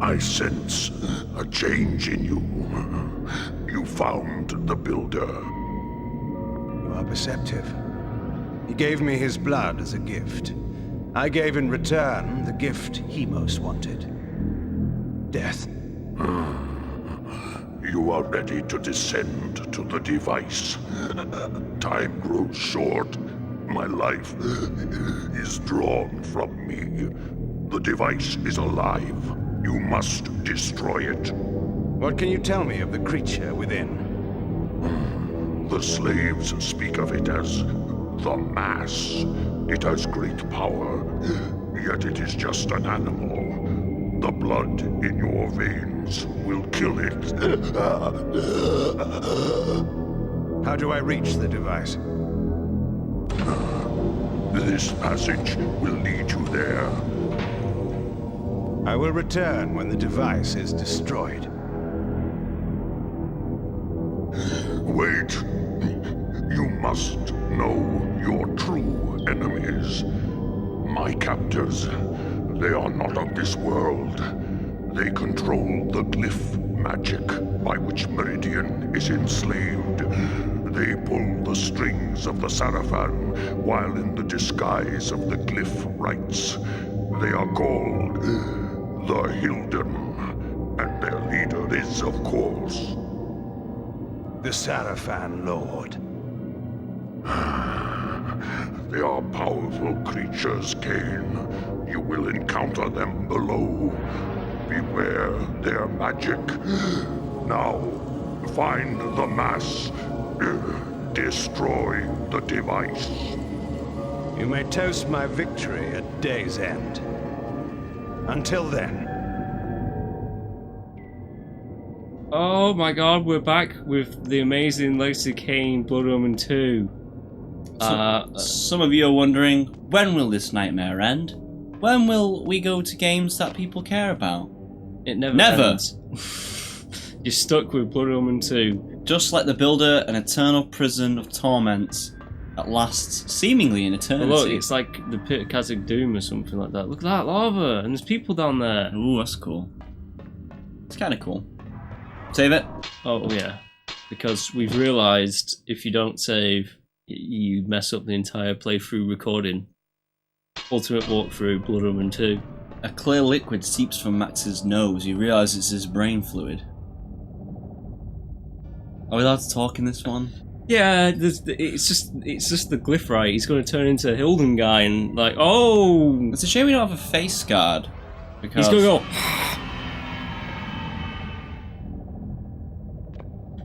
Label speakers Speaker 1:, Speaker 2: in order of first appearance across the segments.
Speaker 1: I sense a change in you. You found the Builder.
Speaker 2: You are perceptive. He gave me his blood as a gift. I gave in return the gift he most wanted. Death.
Speaker 1: You are ready to descend to the device. Time grows short. My life is drawn from me. The device is alive. You must destroy it.
Speaker 2: What can you tell me of the creature within?
Speaker 1: The slaves speak of it as the Mass. It has great power, yet it is just an animal. The blood in your veins will kill it.
Speaker 2: How do I reach the device?
Speaker 1: This passage will lead you there.
Speaker 2: I will return when the device is destroyed.
Speaker 1: Wait. You must know your true enemies. My captors. They are not of this world. They control the glyph magic by which Meridian is enslaved. They pull the strings of the Sarafan while in the disguise of the glyph rites. They are called the Hilden, and their leader is, of course,
Speaker 2: the Sarafan Lord.
Speaker 1: They are powerful creatures, Kain. You will encounter them below. Beware their magic. Now, find the Mass. Destroy the device.
Speaker 2: You may toast my victory at day's end. Until then.
Speaker 3: Oh my god, we're back with the amazing Legacy Kain Blood Omen 2.
Speaker 4: Some of you are wondering, when will this nightmare end? When will we go to games that people care about?
Speaker 3: It never ends. You're stuck with Blood Omen 2.
Speaker 4: Just like the Builder, an eternal prison of torment that lasts seemingly an eternity.
Speaker 3: But look, it's like the Pit of Khazad Doom or something like that. Look at that lava, and there's people down there.
Speaker 4: Ooh, that's cool. It's kind of cool. Save it.
Speaker 3: Oh yeah, because we've realised if you don't save, you mess up the entire playthrough recording. Ultimate walkthrough, Blood Omen 2.
Speaker 4: A clear liquid seeps from Max's nose. He realises it's his brain fluid. Are we allowed to talk in this one?
Speaker 3: Yeah, it's just the glyph, right? He's going to turn into a Hilden guy and like, oh!
Speaker 4: It's a shame we don't have a face guard. Because
Speaker 3: he's going to go.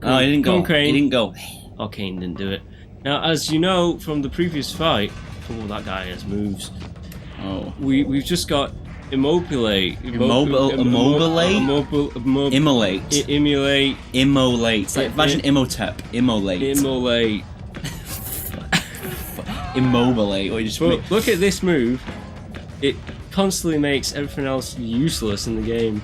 Speaker 4: Oh, he didn't go. He didn't go.
Speaker 3: Oh, Kain didn't do it. Now, as you know from the previous fight, oh, that guy has moves.
Speaker 4: Oh,
Speaker 3: we've just got Immolate.
Speaker 4: Immolate.
Speaker 3: Immolate.
Speaker 4: It's like imagine Imhotep. Immolate.
Speaker 3: Immolate.
Speaker 4: Immolate. Or you just
Speaker 3: look at this move. It constantly makes everything else useless in the game.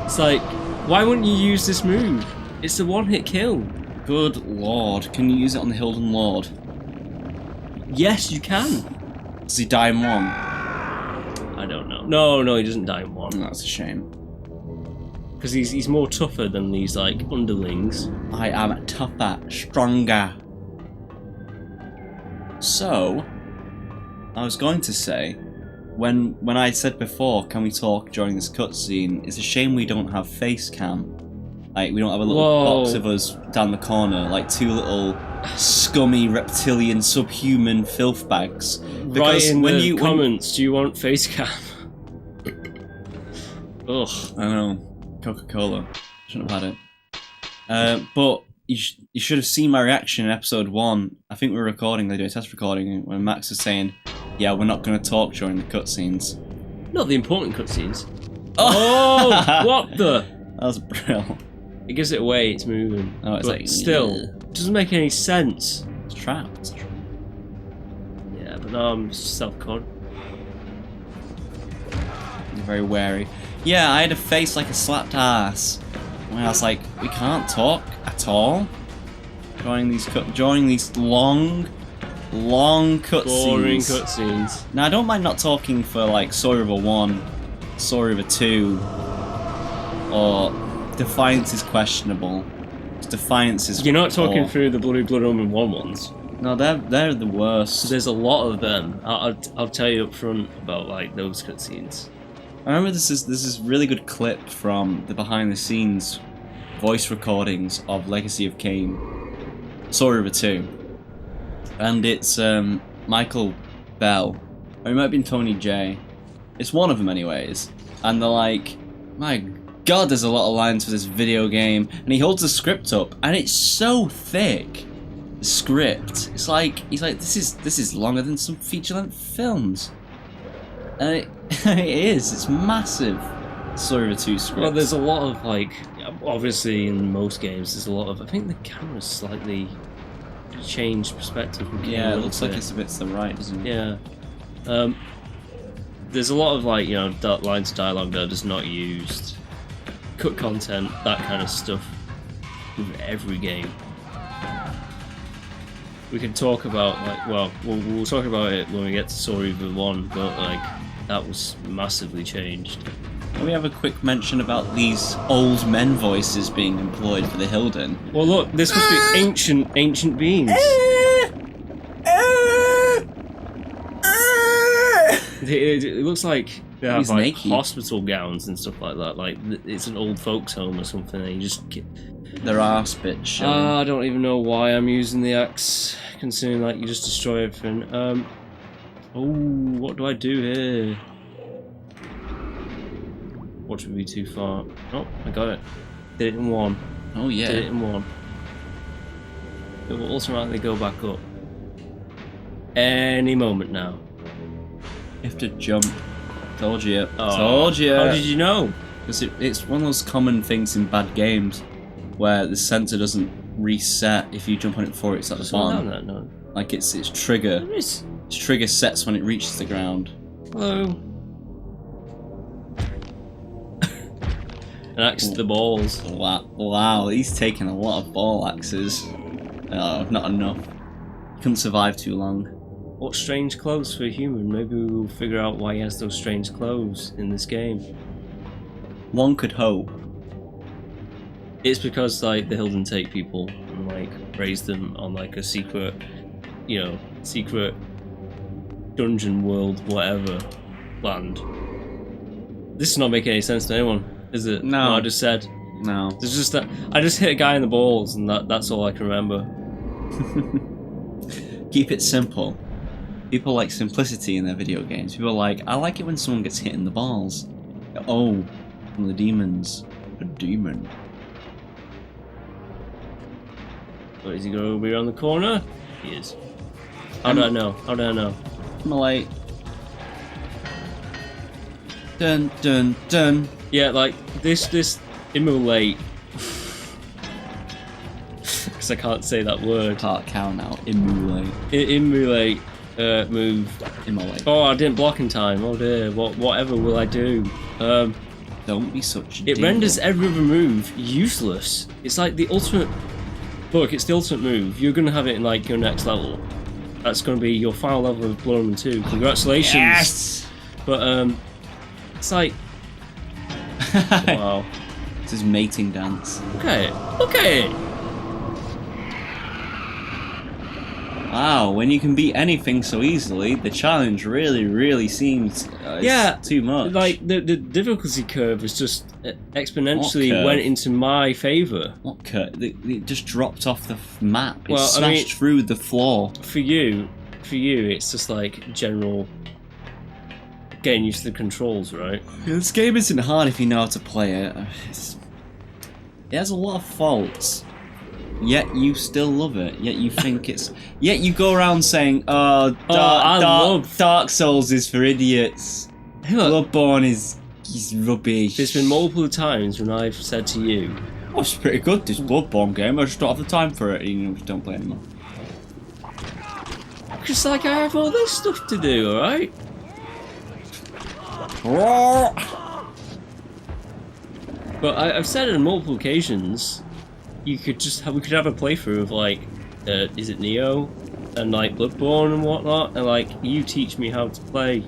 Speaker 3: It's like, why wouldn't you use this move? It's a one-hit kill.
Speaker 4: Good lord. Can you use it on the Hilden Lord?
Speaker 3: Yes, you can.
Speaker 4: Does he die in one?
Speaker 3: I don't know. No, he doesn't die in one.
Speaker 4: That's a shame.
Speaker 3: Because he's more tougher than these, like, underlings.
Speaker 4: I am tougher, stronger. So, I was going to say, when I said before, can we talk during this cutscene, it's a shame we don't have face cam. Like, we don't have a little box of us down the corner, like two little scummy reptilian subhuman filth bags.
Speaker 3: Because in the comments, do you want face cam? Ugh.
Speaker 4: I know. Coca-Cola. Shouldn't have had it. But you should have seen my reaction in episode 1. I think we were recording, they did a test recording, when Max was saying, yeah, we're not going to talk during the cutscenes.
Speaker 3: Not the important cutscenes. Oh! What the?
Speaker 4: That was brilliant.
Speaker 3: It gives it away, it's moving.
Speaker 4: Oh, it's
Speaker 3: but
Speaker 4: like,
Speaker 3: still, it doesn't make any sense.
Speaker 4: It's trapped.
Speaker 3: Yeah, but now I'm self-con.
Speaker 4: You're very wary. Yeah, I had a face like a slapped ass. When I was like, we can't talk at all. During these long cutscenes.
Speaker 3: Boring cutscenes.
Speaker 4: Now, I don't mind not talking for like Saw River 1 Soul Reaver 2 or Defiance is questionable. Defiance is.
Speaker 3: You're not talking through the Blood Omen 1 ones.
Speaker 4: No, they're the worst.
Speaker 3: There's a lot of them. I'll tell you up front about like those cutscenes.
Speaker 4: I remember this is really good clip from the behind the scenes voice recordings of Legacy of Kain, Soul Reaver 2, and it's Michael Bell, or it might have been Tony J. It's one of them anyways, and they're like, my God, there's a lot of lines for this video game, and he holds the script up, and it's so thick. The script, it's like he's like, this is longer than some feature-length films, and it is. It's massive. Soul Reaver 2 script.
Speaker 3: Well, there's a lot of like, obviously in most games, there's a lot of. I think the camera's slightly changed perspective.
Speaker 4: Yeah, it looks like it's a bit to the right, doesn't it?
Speaker 3: Yeah. There's a lot of like, you know, lines of dialogue that are just not used. Cut content, that kind of stuff with every game. We can talk about like, well, we'll talk about it when we get to Soul Reaver 1, but like that was massively changed.
Speaker 4: Can we have a quick mention about these old men voices being employed for the Hilden?
Speaker 3: Well, look, this must be ancient beings. It looks like they have like hospital gowns and stuff like that. Like it's an old folks' home or something. And you just get
Speaker 4: their arse bit showing.
Speaker 3: I don't even know why I'm using the axe, considering like you just destroy everything. Oh, what do I do here? Watch me be too far. Oh, I got it. Did it in one.
Speaker 4: Oh yeah.
Speaker 3: Did it in one. It will automatically go back up. Any moment now.
Speaker 4: You have to jump. Told you.
Speaker 3: Oh,
Speaker 4: told you.
Speaker 3: How did you know?
Speaker 4: Because it's one of those common things in bad games where the sensor doesn't reset if you jump on it before it's at the bottom.
Speaker 3: No.
Speaker 4: Like its trigger.
Speaker 3: Its
Speaker 4: trigger sets when it reaches the ground.
Speaker 3: Hello. An axe to the balls.
Speaker 4: Wow, he's taking a lot of ball axes. Oh, not enough. He couldn't survive too long.
Speaker 3: What strange clothes for a human? Maybe we'll figure out why he has those strange clothes in this game.
Speaker 4: One could hope.
Speaker 3: It's because like the Hilden take people and like raise them on like a secret, you know, secret dungeon world, whatever land. This is not making any sense to anyone, is it?
Speaker 4: No.
Speaker 3: What I just said.
Speaker 4: No.
Speaker 3: There's just that I just hit a guy in the balls and that's all I can remember.
Speaker 4: Keep it simple. People like simplicity in their video games. People are like, I like it when someone gets hit in the balls. Oh, from the demons. A demon.
Speaker 3: But is he going to be around the corner? He is. How do I know? How do I know?
Speaker 4: Immolate. Dun dun dun.
Speaker 3: Yeah, like this Immolate. Because I can't say that word.
Speaker 4: Can't count now. Immolate.
Speaker 3: Immolate move.
Speaker 4: Immolate.
Speaker 3: Oh, I didn't block in time. Oh dear. Whatever will I do?
Speaker 4: Don't be such a
Speaker 3: It renders every other move useless. It's like the ultimate. Look, it's the ultimate move. You're gonna have it in like your next level. That's gonna be your final level of Blood Omen 2. Congratulations.
Speaker 4: Yes.
Speaker 3: But it's like. Wow.
Speaker 4: This is mating dance.
Speaker 3: Okay. Okay.
Speaker 4: Wow, when you can beat anything so easily, the challenge really seems too much.
Speaker 3: Like the difficulty curve is just exponentially went into my favour.
Speaker 4: What curve? It just dropped off the map. It smashed through the floor.
Speaker 3: For you, it's just like general getting used to the controls, right?
Speaker 4: Yeah, this game isn't hard if you know how to play it. It has a lot of faults. Yet you still love it. Yet you think it's. Yet you go around saying, "Oh, Dark Souls is for idiots. Bloodborne is rubbish."
Speaker 3: There's been multiple times when I've said to you,
Speaker 4: "Oh, it's pretty good. This Bloodborne game. I just don't have the time for it. You know, just don't play anymore."
Speaker 3: Because like I have all this stuff to do, all right? But I've said it on multiple occasions. We could have a playthrough of like, is it Neo, and like Bloodborne and whatnot, and like you teach me how to play.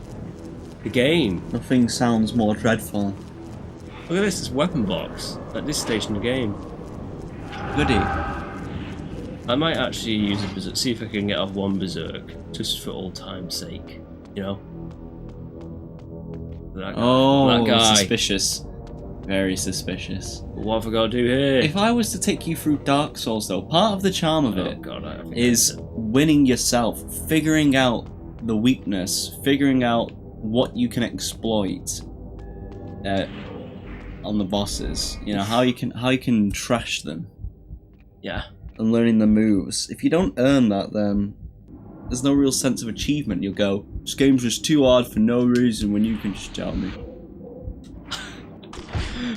Speaker 3: The game.
Speaker 4: Nothing sounds more dreadful.
Speaker 3: Look at this, it's weapon box at this station of the game.
Speaker 4: Goody.
Speaker 3: I might actually use a berserk, see if I can get off one berserk, just for old time's sake, you know? That guy. That guy.
Speaker 4: Suspicious. Very suspicious.
Speaker 3: What have I got to do here?
Speaker 4: If I was to take you through Dark Souls, though, part of the charm of it is winning yourself, figuring out the weakness, figuring out what you can exploit on the bosses. You know how you can trash them.
Speaker 3: Yeah.
Speaker 4: And learning the moves. If you don't earn that, then there's no real sense of achievement. You'll go, this game's just too hard for no reason when you can just tell me.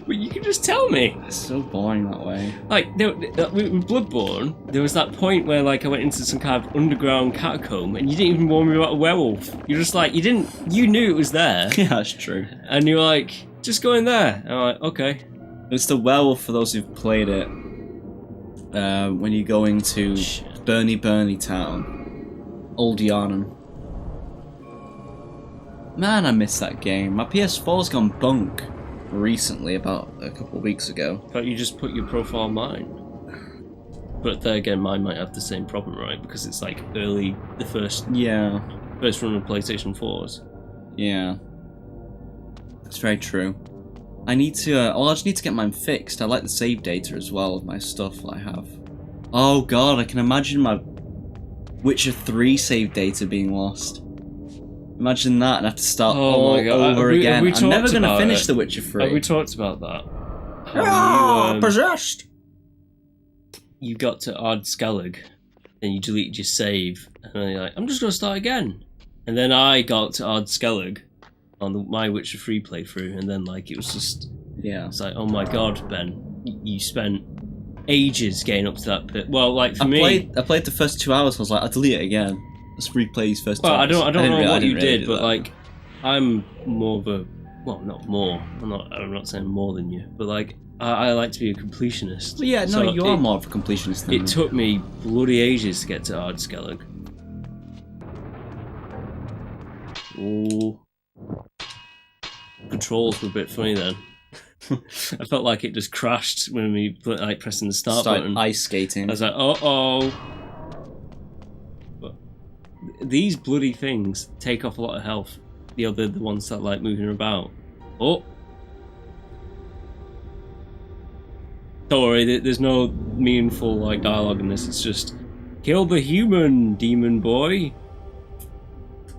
Speaker 3: But you can just tell me.
Speaker 4: It's so boring that way.
Speaker 3: Like, with Bloodborne, there was that point where, like, I went into some kind of underground catacomb and you didn't even warn me about a werewolf. You're just like, you knew it was there.
Speaker 4: Yeah, that's true.
Speaker 3: And you're like, just go in there. And I'm like, okay.
Speaker 4: It's the werewolf for those who've played it. When you go into Burny Town. Old Yarnum. Man, I miss that game. My PS4's gone bunk recently, about a couple of weeks ago.
Speaker 3: But you just put your profile on mine. But then again, mine might have the same problem, right? Because it's like the first run of PlayStation 4s. Yeah.
Speaker 4: That's very true. I need to, I just need to get mine fixed. I like the save data as well of my stuff that I have. Oh god, I can imagine my Witcher 3 save data being lost. Imagine that and have to start all over again. I'm never going to finish The Witcher 3.
Speaker 3: Have we talked about that?
Speaker 4: Possessed!
Speaker 3: You got to Ardskellig, and you deleted your save, and then you're like, I'm just going to start again. And then I got to Ardskellig on my Witcher 3 playthrough, and then like it was just...
Speaker 4: Yeah.
Speaker 3: It's like, oh my god, Ben, you spent ages getting up to that bit. Well, like for me...
Speaker 4: I played the first 2 hours, I was like, I'll delete it again. Let's replay these first
Speaker 3: well,
Speaker 4: times.
Speaker 3: I don't know what you did, but
Speaker 4: that.
Speaker 3: like, I'm more of a, well, not more. I'm not saying more than you, but like, I like to be a completionist.
Speaker 4: Well, yeah, no, so you are more of a completionist than me.
Speaker 3: It took me bloody ages to get to Ardskellig. Ooh, controls were a bit funny then. I felt like it just crashed when we like pressing the start button.
Speaker 4: Ice skating.
Speaker 3: I was like, uh-oh. These bloody things take off a lot of health. The ones that like moving about. Oh, don't worry. There's no meaningful like dialogue in this. It's just kill the human demon boy.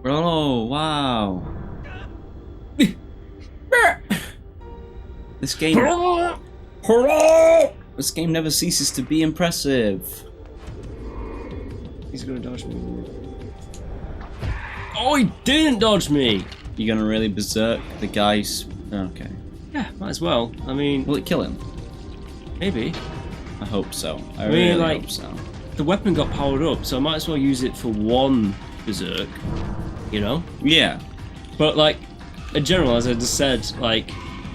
Speaker 4: Oh wow! This game never ceases to be impressive.
Speaker 3: He's gonna dodge me. Oh, he didn't dodge me!
Speaker 4: You're gonna really berserk the guy's... Okay.
Speaker 3: Yeah, might as well. I mean...
Speaker 4: Will it kill him?
Speaker 3: Maybe.
Speaker 4: I hope so. I
Speaker 3: mean,
Speaker 4: really
Speaker 3: like,
Speaker 4: hope so.
Speaker 3: The weapon got powered up, so I might as well use it for one berserk. You know?
Speaker 4: Yeah.
Speaker 3: But, like, in general, as I just said, like,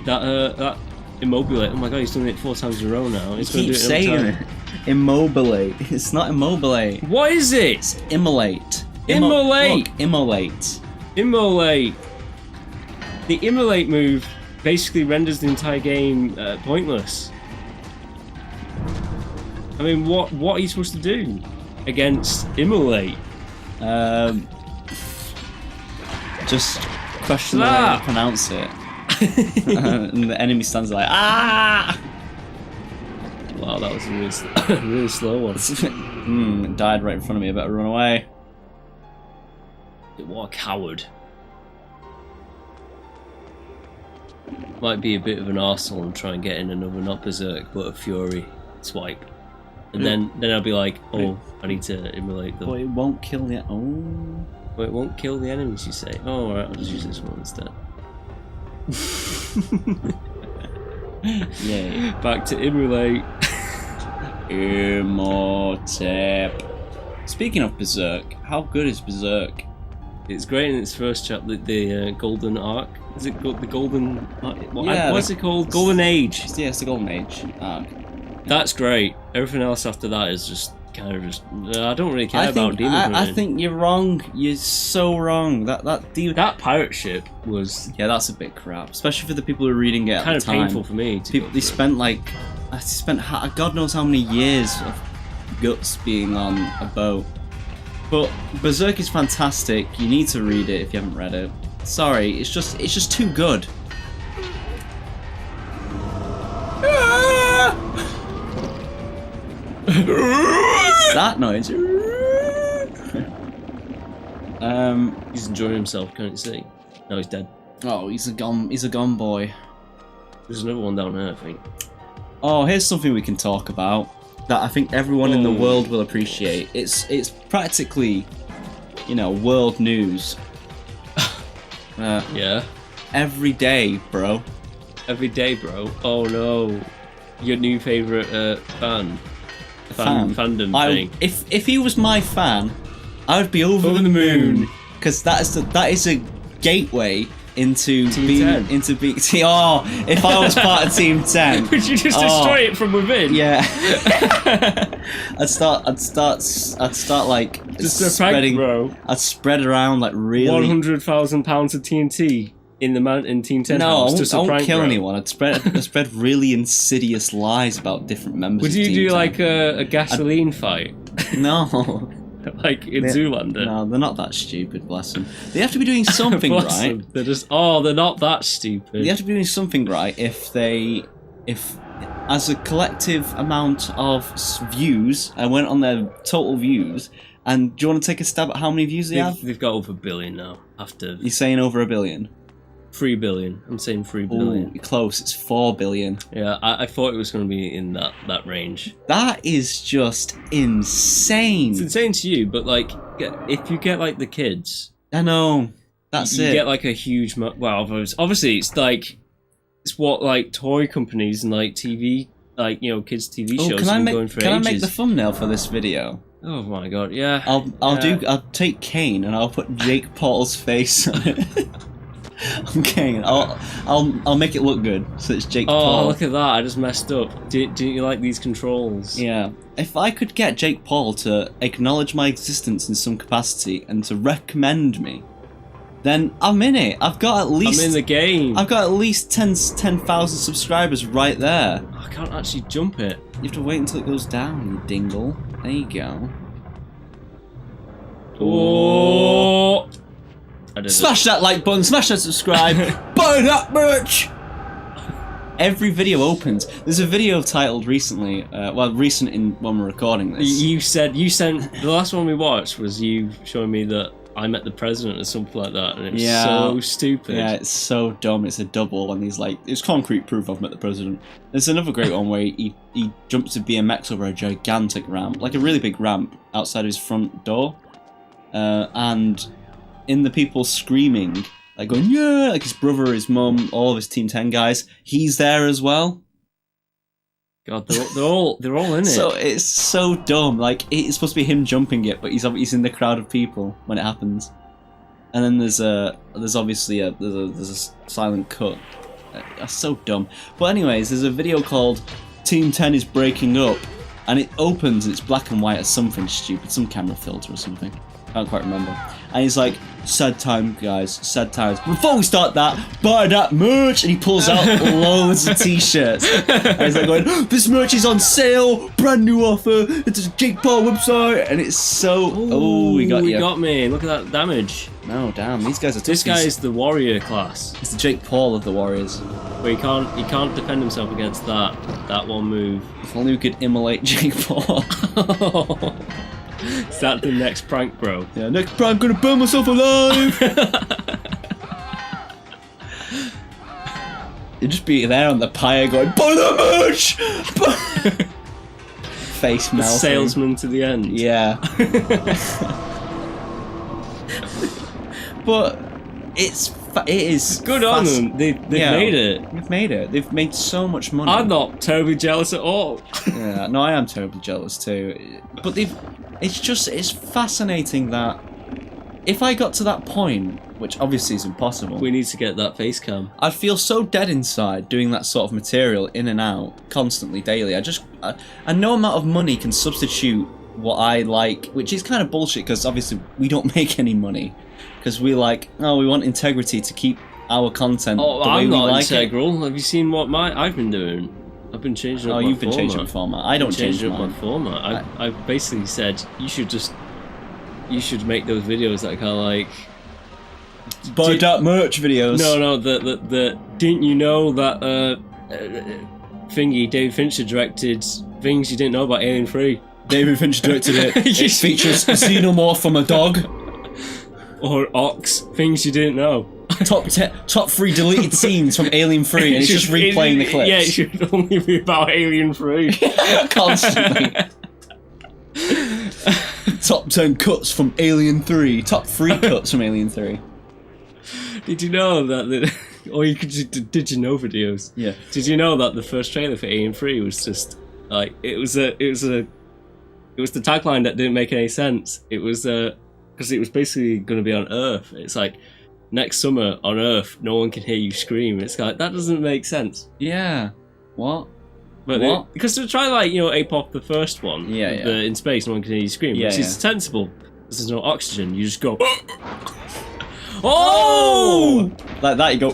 Speaker 3: that Immolate... Oh my god, he's doing it 4 times in a row now.
Speaker 4: He's keep saying it. Immolate. It's not Immolate.
Speaker 3: What is it?
Speaker 4: It's Immolate.
Speaker 3: Immolate!
Speaker 4: Look, Immolate.
Speaker 3: Immolate! The Immolate move basically renders the entire game pointless. I mean, what are you supposed to do against Immolate?
Speaker 4: Just question the way to pronounce it. And the enemy stands there like, ah!
Speaker 3: Wow, that was a really slow one.
Speaker 4: It died right in front of me, I better run away.
Speaker 3: What a coward. Might be a bit of an arsehole and try and get in another not berserk, but a fury swipe. And then I'll be like, oh, I need to immolate them.
Speaker 4: But it won't kill the... Oh.
Speaker 3: But it won't kill the enemies, you say? Oh, alright, I'll just use this one instead.
Speaker 4: Yay.
Speaker 3: Back to immolate.
Speaker 4: Immortep. Speaking of Berserk, how good is Berserk?
Speaker 3: It's great in its first chapter, the Golden Arc. Is it the Golden... what's it called? Golden Age.
Speaker 4: Yeah, it's the Golden Age arc.
Speaker 3: That's great. Everything else after that is just kind of just. I don't really care about demon hunting.
Speaker 4: I think you're wrong. You're so wrong.
Speaker 3: That pirate ship was.
Speaker 4: Yeah, that's a bit crap, especially for the people who are reading it at the time.
Speaker 3: Kind of painful for me.
Speaker 4: They spent God knows how many years of guts being on a boat. But Berserk is fantastic. You need to read it if you haven't read it. Sorry, it's just too good. That noise.
Speaker 3: He's enjoying himself, can't you see? No, he's dead.
Speaker 4: Oh, he's a gone boy.
Speaker 3: There's another one down there, I think.
Speaker 4: Oh, here's something we can talk about that I think everyone in the world will appreciate. It's practically, world news.
Speaker 3: Yeah.
Speaker 4: Every day, bro.
Speaker 3: Every day, bro. Oh no. Your new favourite fandom thing.
Speaker 4: If he was my fan, I would be over the moon. Because that is a gateway into
Speaker 3: Team 10.
Speaker 4: If I was part of Team 10.
Speaker 3: Would you just destroy it from within?
Speaker 4: Yeah. I'd start like
Speaker 3: just
Speaker 4: spreading,
Speaker 3: bro.
Speaker 4: I'd spread around like really
Speaker 3: £100,000 of TNT in Team 10
Speaker 4: No,
Speaker 3: house.
Speaker 4: I won't kill anyone. I'd spread really insidious lies about different members.
Speaker 3: Would
Speaker 4: of
Speaker 3: you
Speaker 4: Team
Speaker 3: do
Speaker 4: 10.
Speaker 3: like a gasoline fight?
Speaker 4: No.
Speaker 3: Like in Zoolander?
Speaker 4: No, they're not that stupid, bless them. They have to be doing something right.
Speaker 3: They're just they're not that stupid.
Speaker 4: They have to be doing something right if as a collective amount of views, I went on their total views, and do you want to take a stab at how many views they have?
Speaker 3: They've got over 1 billion now.
Speaker 4: You're saying over 1 billion?
Speaker 3: 3 billion. I'm saying 3 billion.
Speaker 4: Ooh, you're close. It's 4 billion.
Speaker 3: Yeah, I thought it was going to be in that range.
Speaker 4: That is just insane.
Speaker 3: It's insane to you, but like, if you get like the kids,
Speaker 4: I know. That's it.
Speaker 3: You get like a huge. Well, obviously, it's what like toy companies and like TV, like kids TV shows have been going for ages.
Speaker 4: Can I make the thumbnail for this video?
Speaker 3: Oh my god, yeah.
Speaker 4: I'll take Kain and I'll put Jake Paul's face on it. Okay, I'll make it look good. So it's Jake Paul.
Speaker 3: Oh, look at that! I just messed up. Didn't you like these controls?
Speaker 4: Yeah. If I could get Jake Paul to acknowledge my existence in some capacity and to recommend me, then I'm in it. I'm in
Speaker 3: the game.
Speaker 4: I've got at least 10,000 subscribers right there.
Speaker 3: I can't actually jump it.
Speaker 4: You have to wait until it goes down, you dingle. There you go.
Speaker 3: Oh.
Speaker 4: Smash that like button, smash that subscribe, buy that merch! Every video opens. There's a video titled recently, recent in when we're recording this.
Speaker 3: You sent the last one we watched was you showing me that I met the president or something like that, and it was so stupid.
Speaker 4: Yeah, it's so dumb. It's a double, and he's like, it's concrete proof I've met the president. There's another great one where he jumps a BMX over a gigantic ramp, like a really big ramp outside of his front door, and in the people screaming, like going, yeah, like his brother, his mum, all of his Team 10 guys, he's there as well.
Speaker 3: God, they're all in it.
Speaker 4: So it's so dumb. Like, it's supposed to be him jumping it, but he's in the crowd of people when it happens. And then there's obviously a silent cut. That's so dumb. But anyways, there's a video called Team 10 is breaking up, and it opens, it's black and white as something stupid, some camera filter or something. I don't quite remember. And he's like, sad time, guys, sad times. Before we start that, buy that merch! And he pulls out loads of t-shirts. And he's like going, this merch is on sale, brand new offer, it's a Jake Paul website, and it's so...
Speaker 3: Ooh, we got me, look at that damage.
Speaker 4: No, damn, these guys are tough.
Speaker 3: This guy is the warrior class.
Speaker 4: It's the Jake Paul of the warriors.
Speaker 3: But he can't defend himself against that one move.
Speaker 4: If only we could immolate Jake Paul.
Speaker 3: Is that the next prank, bro?
Speaker 4: Yeah, next prank, I'm gonna burn myself alive! You'd just be there on the pyre going, buy the merch! Face melting.
Speaker 3: Salesman to the end.
Speaker 4: Yeah. But it is
Speaker 3: good on them. They've made it.
Speaker 4: They've made it. They've made so much money.
Speaker 3: I'm not terribly jealous at all.
Speaker 4: Yeah, no, I am terribly jealous too. But it's fascinating that if I got to that point, which obviously is impossible,
Speaker 3: we need to get that face cam.
Speaker 4: I'd feel so dead inside doing that sort of material in and out constantly, daily. And no amount of money can substitute what I like, which is kind of bullshit because obviously we don't make any money because we like, oh, we want integrity to keep our content the way
Speaker 3: I'm
Speaker 4: we
Speaker 3: not
Speaker 4: like
Speaker 3: integral. Have you seen what I've been doing? I've been changing up my format.
Speaker 4: Oh, you've been changing up format. I don't change
Speaker 3: up my format. I basically said you should make those videos that kind of like
Speaker 4: buy that merch videos.
Speaker 3: No, the didn't you know that thingy David Fincher directed things you didn't know about Alien 3?
Speaker 4: David Fincher directed it. It features xenomorph from a dog.
Speaker 3: Or Ox, things you didn't know.
Speaker 4: top 3 deleted scenes from Alien 3, and it's just replaying the clips.
Speaker 3: Yeah, it should only be about Alien 3.
Speaker 4: Constantly. Top 10 cuts from Alien 3. Top 3 cuts from Alien 3.
Speaker 3: Did you know that or you could just did you know videos?
Speaker 4: Yeah.
Speaker 3: Did you know that the first trailer for Alien 3 was just like it was the tagline that didn't make any sense. It was because it was basically going to be on Earth. It's like next summer on Earth, no one can hear you scream. It's like that doesn't make sense.
Speaker 4: Yeah. What?
Speaker 3: But
Speaker 4: what?
Speaker 3: Because to try like ape off the first one.
Speaker 4: Yeah.
Speaker 3: In space, no one can hear you scream.
Speaker 4: Yeah,
Speaker 3: which is sensible. Because there's no oxygen. You just go.
Speaker 4: Oh! Like that, you go.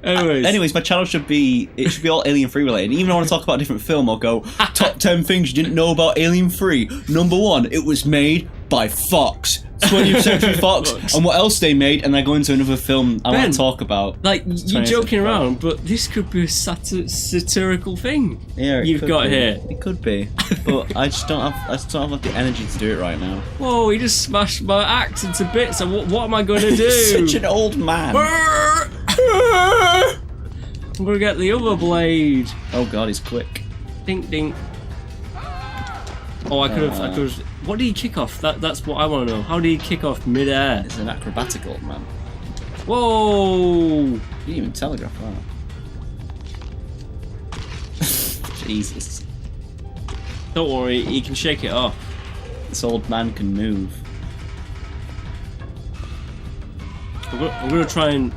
Speaker 4: Anyways, my channel should be all Alien 3 related. Even if I want to talk about a different film, I'll go top 10 things you didn't know about Alien 3. Number 1, it was made by Fox. 20th Century Fox. And what else they made, and I go into another film I want to talk about.
Speaker 3: Like, you're joking around, but this could be a satirical thing.
Speaker 4: Yeah,
Speaker 3: you've got here.
Speaker 4: It could be, but I just don't have the energy to do it right now.
Speaker 3: Whoa, he just smashed my axe into bits. And what am I going to do?
Speaker 4: Such an old man.
Speaker 3: I'm gonna get the other blade.
Speaker 4: Oh god, he's quick.
Speaker 3: Dink dink. Oh, I could have. What did he kick off? That's what I want to know. How did he kick off mid-air?
Speaker 4: It's an acrobatic old man.
Speaker 3: Whoa!
Speaker 4: You didn't even telegraph that. Jesus.
Speaker 3: Don't worry, he can shake it off.
Speaker 4: This old man can move.
Speaker 3: I'm gonna try and.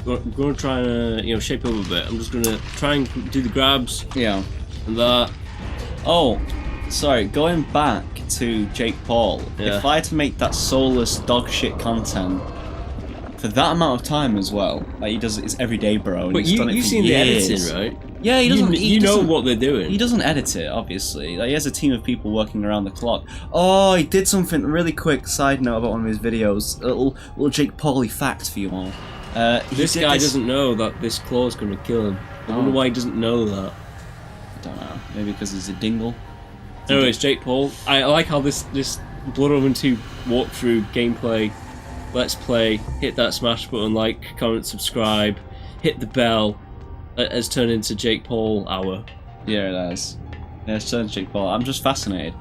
Speaker 3: I'm gonna try and shape up a bit. I'm just gonna try and do the grabs.
Speaker 4: Yeah.
Speaker 3: And that.
Speaker 4: Oh, sorry. Going back to Jake Paul, if I had to make that soulless dog shit content for that amount of time as well, like he does his everyday bro. And
Speaker 3: but you've seen
Speaker 4: years.
Speaker 3: the editing, right?
Speaker 4: Yeah, he doesn't.
Speaker 3: You know what they're doing.
Speaker 4: He doesn't edit it, obviously. Like, he has a team of people working around the clock. Oh, he did something really quick. Side note about one of his videos. A little Jake Paul-y fact for you all.
Speaker 3: This guy doesn't know that this claw's gonna kill him. I wonder why he doesn't know that.
Speaker 4: I don't know. Maybe because he's a dingle.
Speaker 3: Anyways, Jake Paul. I like how this Blood Omen 2 walkthrough gameplay, let's play, hit that smash button, like, comment, subscribe, hit the bell, has turned into Jake Paul hour.
Speaker 4: Yeah, it has. Yeah, it's turned into Jake Paul. I'm just fascinated.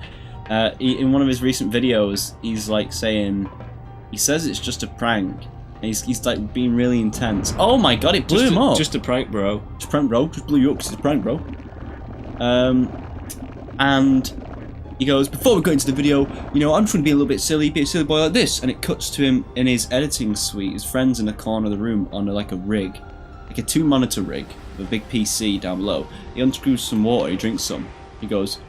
Speaker 4: In one of his recent videos, he's like saying, he says it's just a prank. He's like being really intense. Oh my god, it blew him up.
Speaker 3: Just a prank, bro.
Speaker 4: Just a prank, bro. Just blew you up because it's a prank, bro. And he goes, before we go into the video, I'm just going to be a little bit silly, be a silly boy like this. And it cuts to him in his editing suite. His friend's in the corner of the room on like a rig. Like a 2-monitor rig with a big PC down below. He unscrews some water, he drinks some. He goes,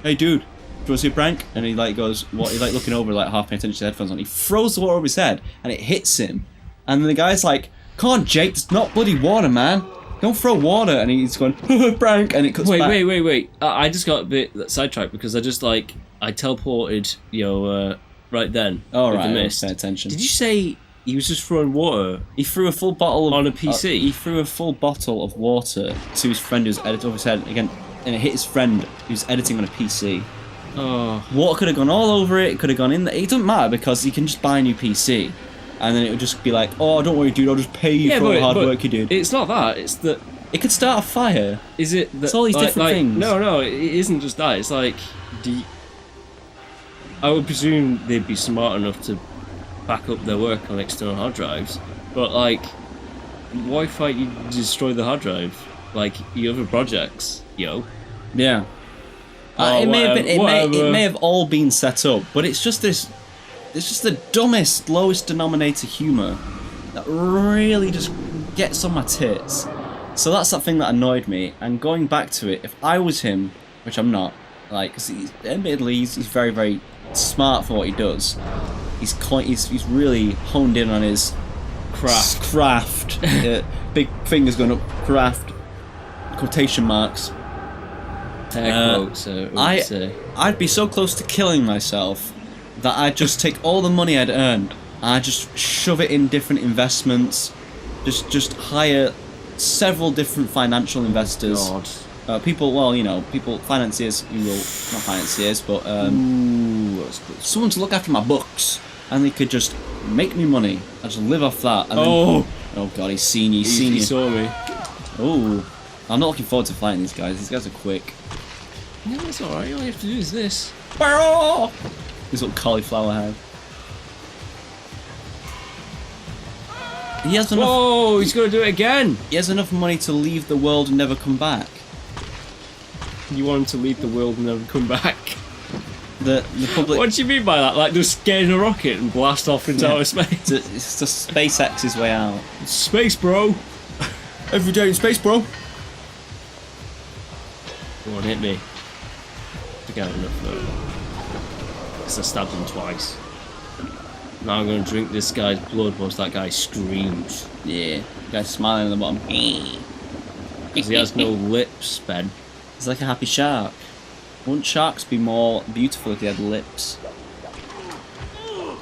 Speaker 4: hey dude, do you want to see a prank? And he like goes, what? He's like looking over, like half paying attention to the headphones on. He throws the water over his head and it hits him. And then the guy's like, come on Jake, it's not bloody water, man. Don't throw water. And he's going, prank, and it cuts back.
Speaker 3: Wait. I just got a bit sidetracked because I teleported, right then.
Speaker 4: Oh,
Speaker 3: with
Speaker 4: right,
Speaker 3: the mist.
Speaker 4: pay attention.
Speaker 3: Did you say he was just throwing water?
Speaker 4: He threw a full bottle
Speaker 3: on a PC.
Speaker 4: He threw a full bottle of water to his friend who's editing over his head again, and it hit his friend who's editing on a PC.
Speaker 3: Oh.
Speaker 4: Water could have gone all over it. It could have gone in there. It doesn't matter because you can just buy a new PC, and then it would just be like, oh, don't worry, dude. I'll just pay you for all the hard work you did.
Speaker 3: It's not that. It's that
Speaker 4: it could start a fire.
Speaker 3: Is it? That,
Speaker 4: it's all these different things.
Speaker 3: No, it isn't just that. It's like, I would presume they'd be smart enough to back up their work on external hard drives, but like, why fight you destroy the hard drive? Like your other projects, yo.
Speaker 4: Yeah. It may have all been set up, but it's just this. It's just the dumbest, lowest denominator humour that really just gets on my tits. So that's that thing that annoyed me. And going back to it, if I was him, which I'm not, like, because admittedly he's very, very smart for what he does. He's really honed in on his craft. Big fingers going up, craft, quotation marks. I'd be so close to killing myself that I'd just take all the money I'd earned, I'd just shove it in different investments, just hire several different financial investors. People, well, you know, financiers, not financiers, but someone to look after my books, and they could just make me money. I just live off that. And oh god, he's seen you.
Speaker 3: He saw me.
Speaker 4: Oh, I'm not looking forward to fighting these guys. These guys are quick.
Speaker 3: No, it's alright. All you have to do is this.
Speaker 4: His little cauliflower head. He has enough.
Speaker 3: Oh, he's gonna do it again.
Speaker 4: He has enough money to leave the world and never come back.
Speaker 3: You want him to leave the world and never come back?
Speaker 4: The public.
Speaker 3: What do you mean by that? Like just get in a rocket and blast off into outer space?
Speaker 4: It's just SpaceX's way out.
Speaker 3: Space, bro.
Speaker 4: Every day in space, bro.
Speaker 3: Go on, hit me. I got enough though. Because I stabbed him twice. Now I'm going to drink this guy's blood once that guy screams.
Speaker 4: Yeah, the guy's smiling at the bottom.
Speaker 3: Because he has no lips, Ben.
Speaker 4: He's like a happy shark. Wouldn't sharks be more beautiful if they had lips?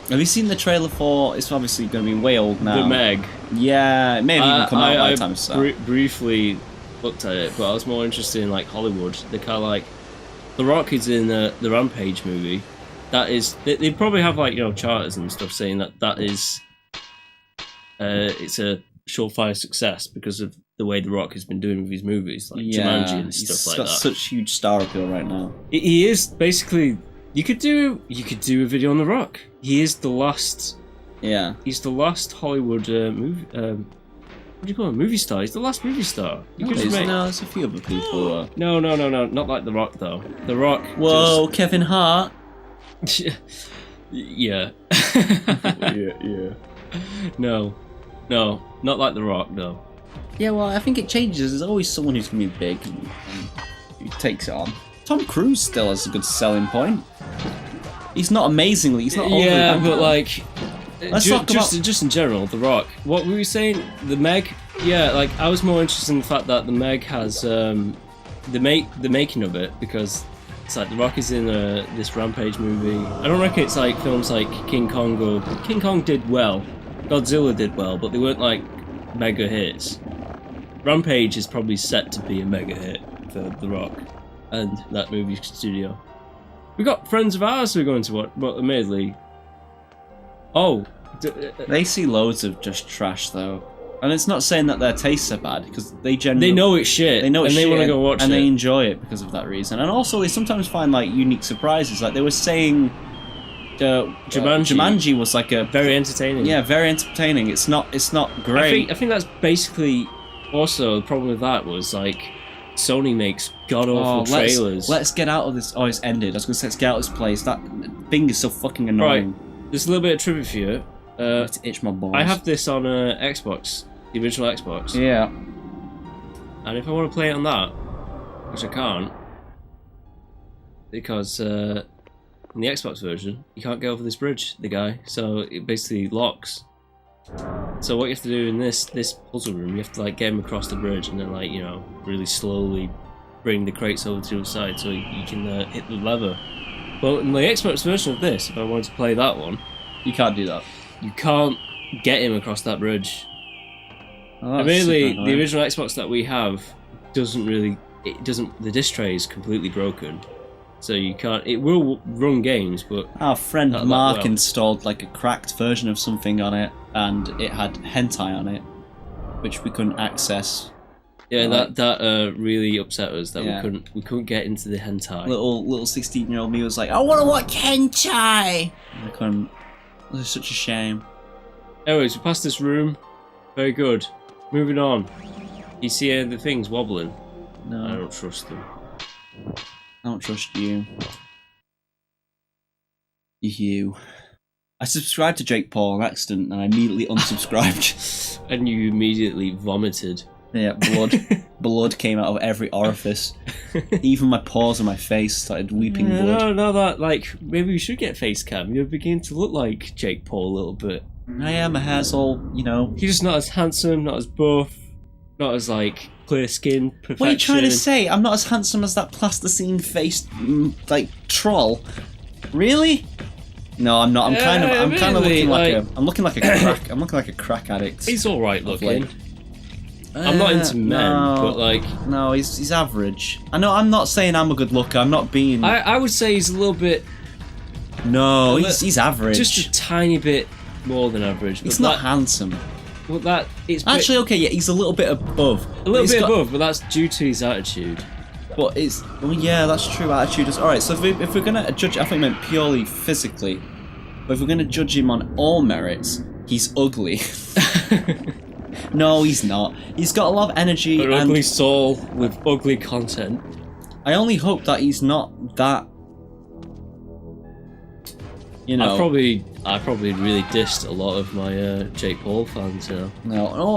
Speaker 4: Have you seen the trailer for? It's obviously going to be way old now.
Speaker 3: The Meg.
Speaker 4: Yeah, it may have even come out by the time it's
Speaker 3: briefly looked at it, but I was more interested in like Hollywood. They're kind of like The Rock is in the Rampage movie. That is, they probably have like, you know, charters and stuff saying that is, it's a surefire success because of the way The Rock has been doing with his movies, like Jumanji and stuff like that.
Speaker 4: He's got such huge star appeal right now.
Speaker 3: He is basically. You could do a video on The Rock. He is the last.
Speaker 4: Yeah.
Speaker 3: He's the last Hollywood movie. What do you call him? Movie star. He's the last movie star.
Speaker 4: No, there's a few other people.
Speaker 3: No. Not like The Rock though. The Rock.
Speaker 4: Whoa, Kevin Hart.
Speaker 3: Yeah. yeah. No, not like The Rock though.
Speaker 4: Yeah, well, I think it changes. There's always someone who's gonna be big and who takes it on. Tom Cruise still has a good selling point. He's not amazingly. He's not.
Speaker 3: Yeah, but like,
Speaker 4: just
Speaker 3: just in general, The Rock. What were we saying? The Meg. Yeah, like I was more interested in the fact that the Meg has the making of it, because it's like The Rock is in this Rampage movie. I don't reckon it's like films like King Kong or King Kong did well, Godzilla did well, but they weren't like mega hits. Rampage is probably set to be a mega hit for The Rock and that movie studio. We got friends of ours who are going to watch, but admittedly. Oh,
Speaker 4: they see loads of just trash though, and it's not saying that their tastes are bad because they generally
Speaker 3: know it's shit. They know it's shit, and they want to go watch
Speaker 4: and
Speaker 3: it,
Speaker 4: and they enjoy it because of that reason. And also, they sometimes find like unique surprises. Like they were saying, Jumanji was like a
Speaker 3: very entertaining.
Speaker 4: Yeah, very entertaining. It's not great.
Speaker 3: I think that's basically also the problem with that was like Sony makes god awful trailers.
Speaker 4: Let's get out of this. Oh, it's ended. I was going to say let's get out of this place. That thing is so fucking annoying.
Speaker 3: Right. There's a little bit of trivia for you.
Speaker 4: To itch my balls.
Speaker 3: I have this on Xbox, the original Xbox.
Speaker 4: Yeah.
Speaker 3: And if I want to play it on that, which I can't, because in the Xbox version, you can't get over this bridge, the guy, so it basically locks. So what you have to do in this puzzle room, you have to like get him across the bridge and then like, you know, really slowly bring the crates over to the other side so you can hit the lever. But in the Xbox version of this, if I wanted to play that one,
Speaker 4: you can't do that.
Speaker 3: You can't get him across that bridge.
Speaker 4: Oh,
Speaker 3: admittedly, the original Xbox that we have doesn't. The disc tray is completely broken, so you can't. It will run games, but
Speaker 4: our friend Mark installed like a cracked version of something on it, and it had hentai on it, which we couldn't access.
Speaker 3: Yeah, that really upset us that we couldn't get into the hentai.
Speaker 4: Little 16-year-old me was like, I want to watch hentai. I couldn't. It was such a shame.
Speaker 3: Anyways, we passed this room. Very good. Moving on. You see the things wobbling?
Speaker 4: No.
Speaker 3: I don't trust them.
Speaker 4: I don't trust you. You. I subscribed to Jake Paul on accident and I immediately unsubscribed.
Speaker 3: And you immediately vomited.
Speaker 4: Yeah, blood came out of every orifice. Even my paws and my face started weeping blood.
Speaker 3: No, that like maybe we should get face cam. You're beginning to look like Jake Paul a little bit.
Speaker 4: I am. My hair's all, you know.
Speaker 3: He's just not as handsome, not as buff, not as like clear skin, perfection.
Speaker 4: What are you trying to say? I'm not as handsome as that plasticine faced like troll. Really? No, I'm not. I'm kind of looking like a crack. I'm looking like a crack addict.
Speaker 3: He's all right looking. I'm not into men, but like...
Speaker 4: No, he's average. I know, I'm not saying I'm a good looker, I'm not being...
Speaker 3: I would say he's a little bit...
Speaker 4: No, he's average.
Speaker 3: Just a tiny bit more than average.
Speaker 4: He's not handsome.
Speaker 3: Well,
Speaker 4: Actually, okay, yeah, he's a little bit above.
Speaker 3: A little bit above, but that's due to his attitude.
Speaker 4: But it's... Well, yeah, that's true, attitude is... Alright, so if we're going to judge... I think I meant purely physically. But if we're going to judge him on all merits, he's ugly. No, he's not. He's got a lot of energy
Speaker 3: An ugly soul with ugly content.
Speaker 4: I only hope that he's not that... You know...
Speaker 3: I probably really dissed a lot of my Jake Paul fans, you know.
Speaker 4: No,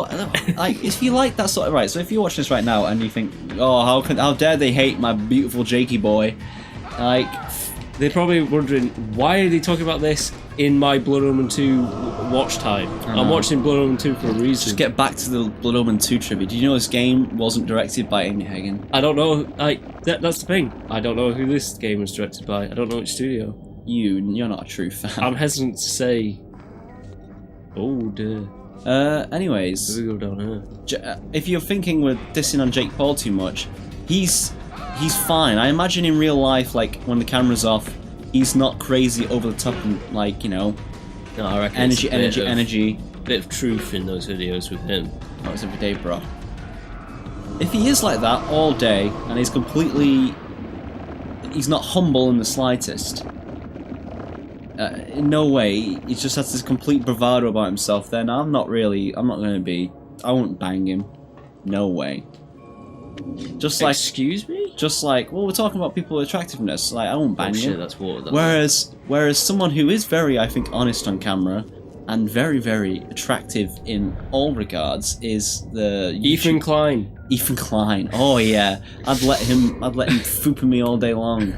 Speaker 4: like, if you like that sort of... Right, so if you watch this right now and you think, oh, how dare they hate my beautiful Jakey boy, like...
Speaker 3: They're probably wondering, why are they talking about this in my Blood Omen 2 watch time? I'm watching Blood Omen 2 for a reason.
Speaker 4: Just get back to the Blood Omen 2 trivia. Did you know this game wasn't directed by Amy Hagen?
Speaker 3: I don't know. That's the thing. I don't know who this game was directed by. I don't know which studio.
Speaker 4: You're not a true fan.
Speaker 3: I'm hesitant to say. Oh dear.
Speaker 4: Anyways.
Speaker 3: We go down here.
Speaker 4: If you're thinking we're dissing on Jake Paul too much, he's fine. I imagine in real life, like, when the camera's off, he's not crazy over the top and, like, you know...
Speaker 3: No, I reckon
Speaker 4: energy.
Speaker 3: Bit of truth in those videos with him.
Speaker 4: Oh, it's every day, bro. If he is like that all day, and he's completely... He's not humble in the slightest. In no way. He just has this complete bravado about himself, then I'm not going to be... I won't bang him. No way. Just like...
Speaker 3: Excuse me?
Speaker 4: Just like... Well, we're talking about people with attractiveness. Like, I won't bang him.
Speaker 3: Shit, that's water.
Speaker 4: Whereas someone who is very, I think, honest on camera and very, very attractive in all regards is the...
Speaker 3: Ethan Klein.
Speaker 4: Ethan Klein. Oh, yeah. I'd let him foop me all day long.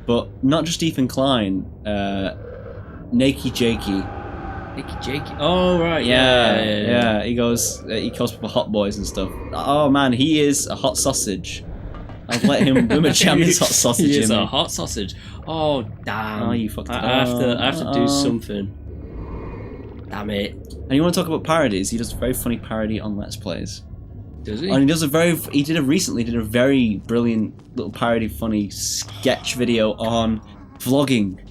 Speaker 4: But not just Ethan Klein. Nakey Jakey.
Speaker 3: Jakey. Oh right,
Speaker 4: yeah. He calls people hot boys and stuff. Oh man, he is a hot sausage. I'd let him jam his hot sausage.
Speaker 3: He is a hot sausage. Oh damn!
Speaker 4: Oh, you fucked it up.
Speaker 3: I have to do something. Damn it!
Speaker 4: And you want to talk about parodies? He does a very funny parody on Let's Plays.
Speaker 3: Does he?
Speaker 4: And he recently did a very brilliant little parody, funny sketch video on vlogging.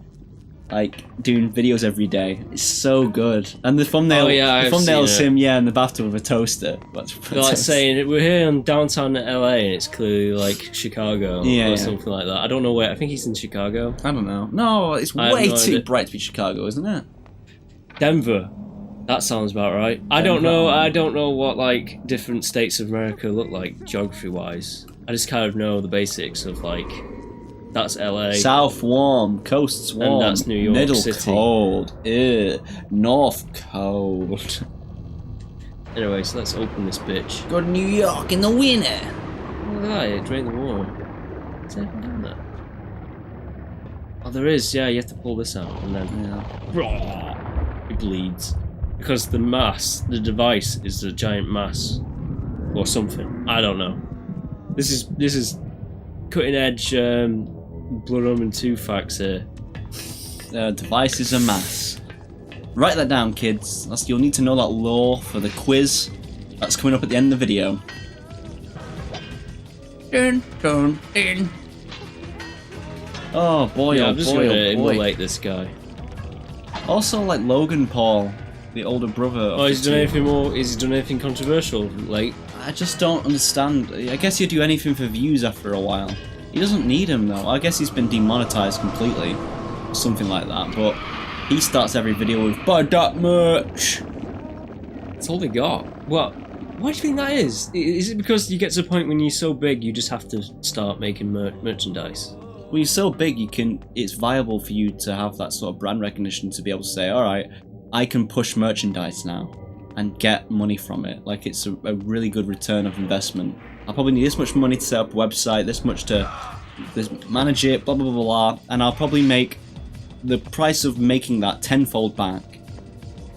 Speaker 4: Like, doing videos every day. It's so good. And the thumbnail, is him, in the bathtub with a toaster.
Speaker 3: Like saying, we're here in downtown LA and it's clearly like Chicago or something like that. I don't know where. I think he's in Chicago.
Speaker 4: I don't know. No, it's way too bright to be Chicago, isn't it?
Speaker 3: Denver. That sounds about right. Denver. I don't know what like different states of America look like geography-wise. I just kind of know the basics of like... That's LA.
Speaker 4: South warm, coast's warm.
Speaker 3: And that's New York
Speaker 4: Middle
Speaker 3: City.
Speaker 4: Cold. North cold.
Speaker 3: Anyway, so let's open this bitch.
Speaker 4: Go to New York in the winter.
Speaker 3: Look at that, it drained the water. Is there anything down there? Oh, there is, yeah, you have to pull this out and then... Yeah. It bleeds. Because the device is a giant mass. Or something. I don't know. This is cutting edge Blood Omen 2 facts here.
Speaker 4: Device is a mass. Write that down, kids. You'll need to know that lore for the quiz that's coming up at the end of the video. Dun, dun, dun. Oh boy,
Speaker 3: I'm just gonna immolate this guy.
Speaker 4: Also, like Logan Paul, the older brother.
Speaker 3: Oh, has he done anything more? Has he done anything controversial? Like,
Speaker 4: I just don't understand. I guess he'd do anything for views after a while. He doesn't need him though. I guess he's been demonetized completely, something like that. But he starts every video with "buy that merch."
Speaker 3: That's all they got. What? Why do you think that is? Is it because you get to a point when you're so big, you just have to start making merchandise?
Speaker 4: When you're so big, it's viable for you to have that sort of brand recognition to be able to say, "All right, I can push merchandise now." and get money from it. Like, it's a really good return of investment. I'll probably need this much money to set up a website, this much to manage it, blah, blah, blah, blah, and I'll probably make the price of making that tenfold back.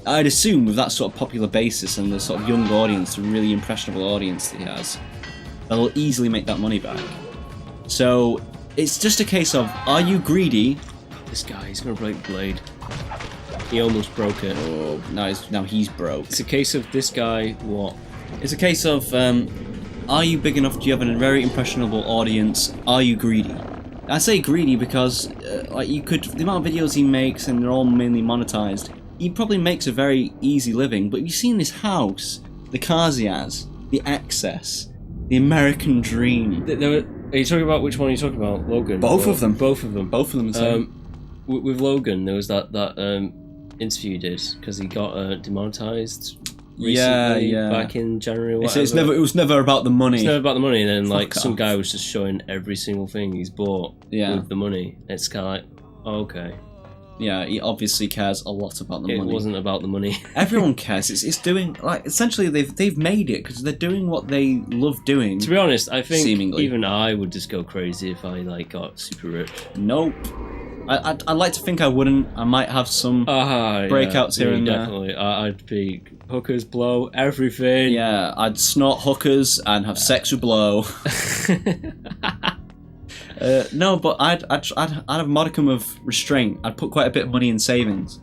Speaker 4: I'd assume with that sort of popular basis and the sort of young audience, the really impressionable audience that he has, they'll easily make that money back. So it's just a case of, are you greedy?
Speaker 3: This guy, he's gonna break the blade. He almost broke it.
Speaker 4: Oh, now he's broke.
Speaker 3: It's a case of this guy, what?
Speaker 4: It's a case of, are you big enough? Do you have a very impressionable audience? Are you greedy? I say greedy because, like, the amount of videos he makes, and they're all mainly monetized, he probably makes a very easy living, but you've seen this house, the cars he has, the access, the American dream.
Speaker 3: Are you talking about, which one are you talking about? Logan?
Speaker 4: Both of them.
Speaker 3: Both of them.
Speaker 4: Both of them the same.
Speaker 3: With Logan, there was that interview you did, because he got demonetized recently, back in January or whatever.
Speaker 4: It was never about the money.
Speaker 3: It's never about the money, and then like some guy was just showing every single thing he's bought with the money. It's kind of like, oh, okay.
Speaker 4: Yeah, he obviously cares a lot about the money.
Speaker 3: It wasn't about the money.
Speaker 4: Everyone cares. It's doing, like, essentially they've made it because they're doing what they love doing.
Speaker 3: To be honest, I think
Speaker 4: seemingly.
Speaker 3: Even I would just go crazy if I like got super rich.
Speaker 4: Nope. I'd like to think I wouldn't. I might have some breakouts here and
Speaker 3: definitely. There. I'd be hookers, blow, everything.
Speaker 4: Yeah, I'd snort hookers and have sex with blow. No, but I'd have a modicum of restraint. I'd put quite a bit of money in savings,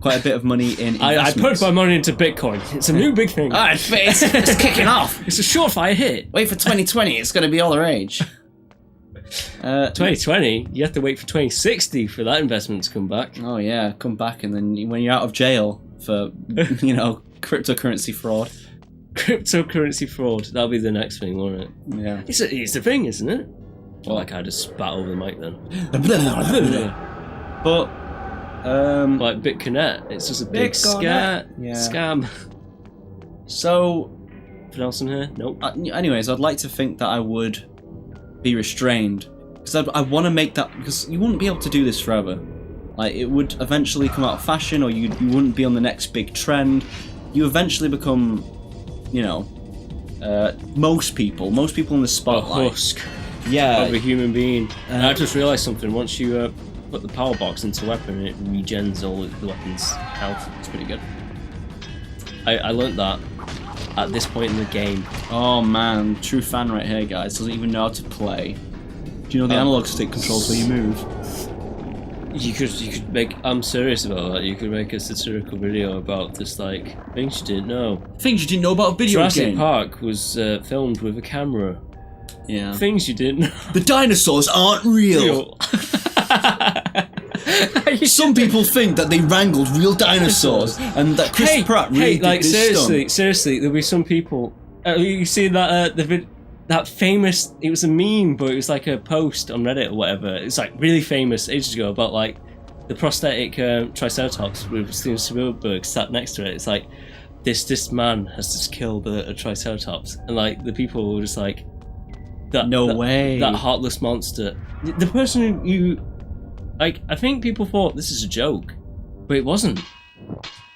Speaker 4: quite a bit of money in investments.
Speaker 3: I put my money into Bitcoin. It's a new big thing.
Speaker 4: It's kicking off.
Speaker 3: It's a surefire hit.
Speaker 4: Wait for 2020. It's going to be all the rage.
Speaker 3: 2020. You have to wait for 2060 for that investment to come back.
Speaker 4: Oh yeah, come back, and then when you're out of jail for cryptocurrency fraud.
Speaker 3: Cryptocurrency fraud. That'll be the next thing, won't it?
Speaker 4: Yeah.
Speaker 3: It's a thing, isn't it? Well, like I just spat over the mic then.
Speaker 4: But
Speaker 3: like BitConnect, it's just a big scam.
Speaker 4: So,
Speaker 3: anything else in here? Nope.
Speaker 4: Anyways, I'd like to think that I would be restrained, because I want to make that, because you wouldn't be able to do this forever. Like, it would eventually come out of fashion, or you wouldn't be on the next big trend. You eventually become, most people in the spotlight.
Speaker 3: A husk.
Speaker 4: Yeah.
Speaker 3: Of a human being. And I just realised something. Once you put the power box into a weapon, it regens all the weapon's health. It's pretty good. I learnt that at this point in the game.
Speaker 4: Oh man, true fan right here, guys. Doesn't even know how to play. Do you know the analog stick controls where you move?
Speaker 3: You could make. I'm serious about that. You could make a satirical video about just like things you didn't know.
Speaker 4: Things you didn't know about a video
Speaker 3: Jurassic
Speaker 4: game.
Speaker 3: Park was filmed with a camera.
Speaker 4: Yeah.
Speaker 3: Things you didn't know.
Speaker 4: The dinosaurs aren't real. Some people think that they wrangled real dinosaurs and that Chris Pratt really did this stunt.
Speaker 3: Seriously, there'll be some people. You see that that famous? It was a meme, but it was like a post on Reddit or whatever. It's like really famous ages ago about like the prosthetic Triceratops with Steven Spielberg sat next to it. It's like this man has just killed a Triceratops, and like the people were just like.
Speaker 4: No way.
Speaker 3: That heartless monster. The person who, like, I think people thought this is a joke, but it wasn't.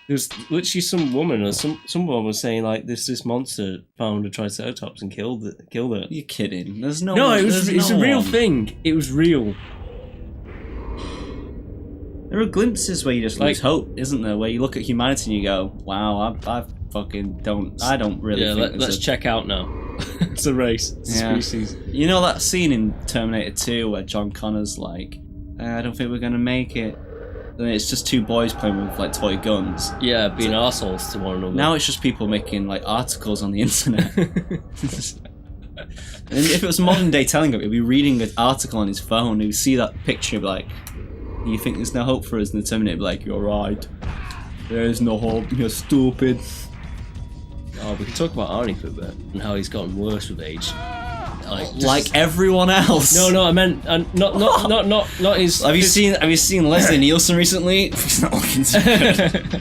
Speaker 3: There was literally some woman or someone was saying like this monster found a Triceratops and killed it.
Speaker 4: You're kidding? There's no.
Speaker 3: No, it's a real thing. It was real.
Speaker 4: There are glimpses where you just lose hope, isn't there? Where you look at humanity and you go, "Wow, I fucking don't. I don't really."
Speaker 3: Yeah,
Speaker 4: think
Speaker 3: let's check out now. It's a race. It's a species.
Speaker 4: You know that scene in Terminator 2 where John Connor's like, I don't think we're gonna make it. And it's just two boys playing with like toy guns.
Speaker 3: Yeah, being arseholes to one another.
Speaker 4: Now it's just people making like articles on the internet. And if it was modern day telling him, he'd be reading an article on his phone, he'd see that picture, be like, "You think there's no hope for us?" And the Terminator would be like, "You're right. There is no hope. You're stupid."
Speaker 3: Oh, we can talk about Arnie for a bit and how he's gotten worse with age.
Speaker 4: Like everyone else.
Speaker 3: No, I meant not his.
Speaker 4: Have you seen Leslie Nielsen recently? He's not looking too good.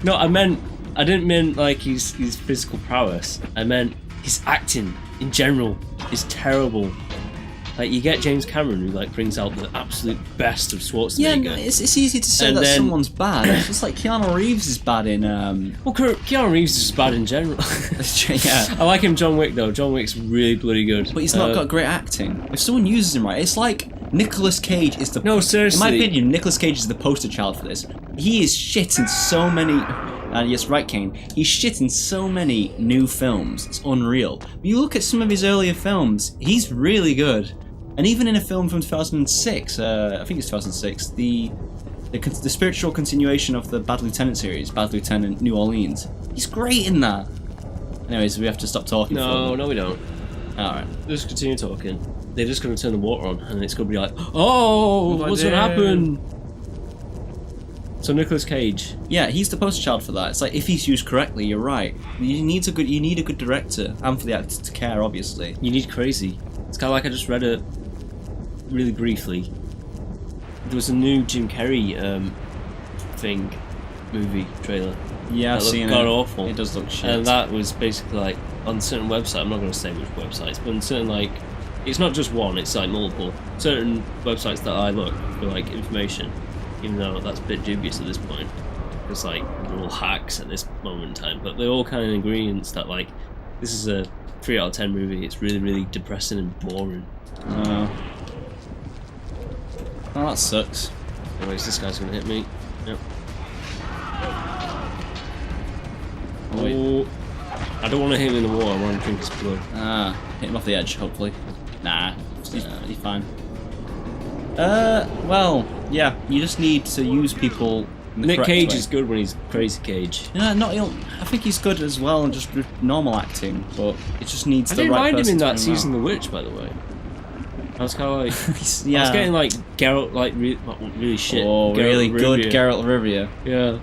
Speaker 3: No, I didn't mean like his physical prowess. I meant his acting in general is terrible. Like, you get James Cameron, who, like, brings out the absolute best of Schwarzenegger.
Speaker 4: Yeah, no, it's easy to say
Speaker 3: And
Speaker 4: that
Speaker 3: then-
Speaker 4: someone's bad. It's just like Keanu Reeves is bad in.
Speaker 3: Well, Keanu Reeves is bad in general.
Speaker 4: Yeah.
Speaker 3: I like him John Wick, though. John Wick's really bloody good.
Speaker 4: But he's not got great acting. If someone uses him right, it's like Nicolas Cage is the.
Speaker 3: No, seriously.
Speaker 4: In my opinion, Nicolas Cage is the poster child for this. He is shit in so many. Yes, right, Kain. He's shit in so many new films. It's unreal. But you look at some of his earlier films, he's really good. And even in a film from 2006, I think it's 2006, the spiritual continuation of the Bad Lieutenant series, Bad Lieutenant New Orleans. He's great in that. Anyways, we have to stop talking.
Speaker 3: No, we don't.
Speaker 4: Alright.
Speaker 3: Just continue talking. They're just going to turn the water on, and it's going to be like, oh, what's going to happen? So Nicolas Cage.
Speaker 4: Yeah, he's the poster child for that. It's like, if he's used correctly, you're right. You need a good director, and for the actor to care, obviously.
Speaker 3: You need crazy. It's kind of like I just read it really briefly. There was a new Jim Carrey movie trailer.
Speaker 4: Yeah, I've seen it.
Speaker 3: God awful.
Speaker 4: It does look shit.
Speaker 3: And that was basically like on certain websites. I'm not going to say which websites, but on certain like, it's not just one. It's like multiple. Certain websites that I look for like information, even though that's a bit dubious at this point. It's like they're all hacks at this moment in time, but they're all kind of ingredients that like this is a 3 out of 10 movie. It's really, really depressing and boring.
Speaker 4: Well, that sucks.
Speaker 3: Anyways, this guy's gonna hit me. Yep.
Speaker 4: Oh, wait.
Speaker 3: Oh, I don't want to hit him in the water. I want to drink his blood.
Speaker 4: Hit him off the edge, hopefully. Nah, he's fine. Well, yeah, you just need to use people.
Speaker 3: Nick Cage is good when he's Crazy Cage.
Speaker 4: Yeah, I think he's good as well, and just with normal acting, but it just needs
Speaker 3: I
Speaker 4: the
Speaker 3: didn't
Speaker 4: right
Speaker 3: mind him
Speaker 4: person
Speaker 3: in
Speaker 4: to
Speaker 3: that
Speaker 4: bring him
Speaker 3: season
Speaker 4: out.
Speaker 3: of The Witch, by the way. I was kind of like,
Speaker 4: Yeah.
Speaker 3: I was getting like Geralt, like really shit.
Speaker 4: Oh, really
Speaker 3: Geralt of
Speaker 4: good
Speaker 3: Rivia.
Speaker 4: Geralt of Rivia.
Speaker 3: Yeah.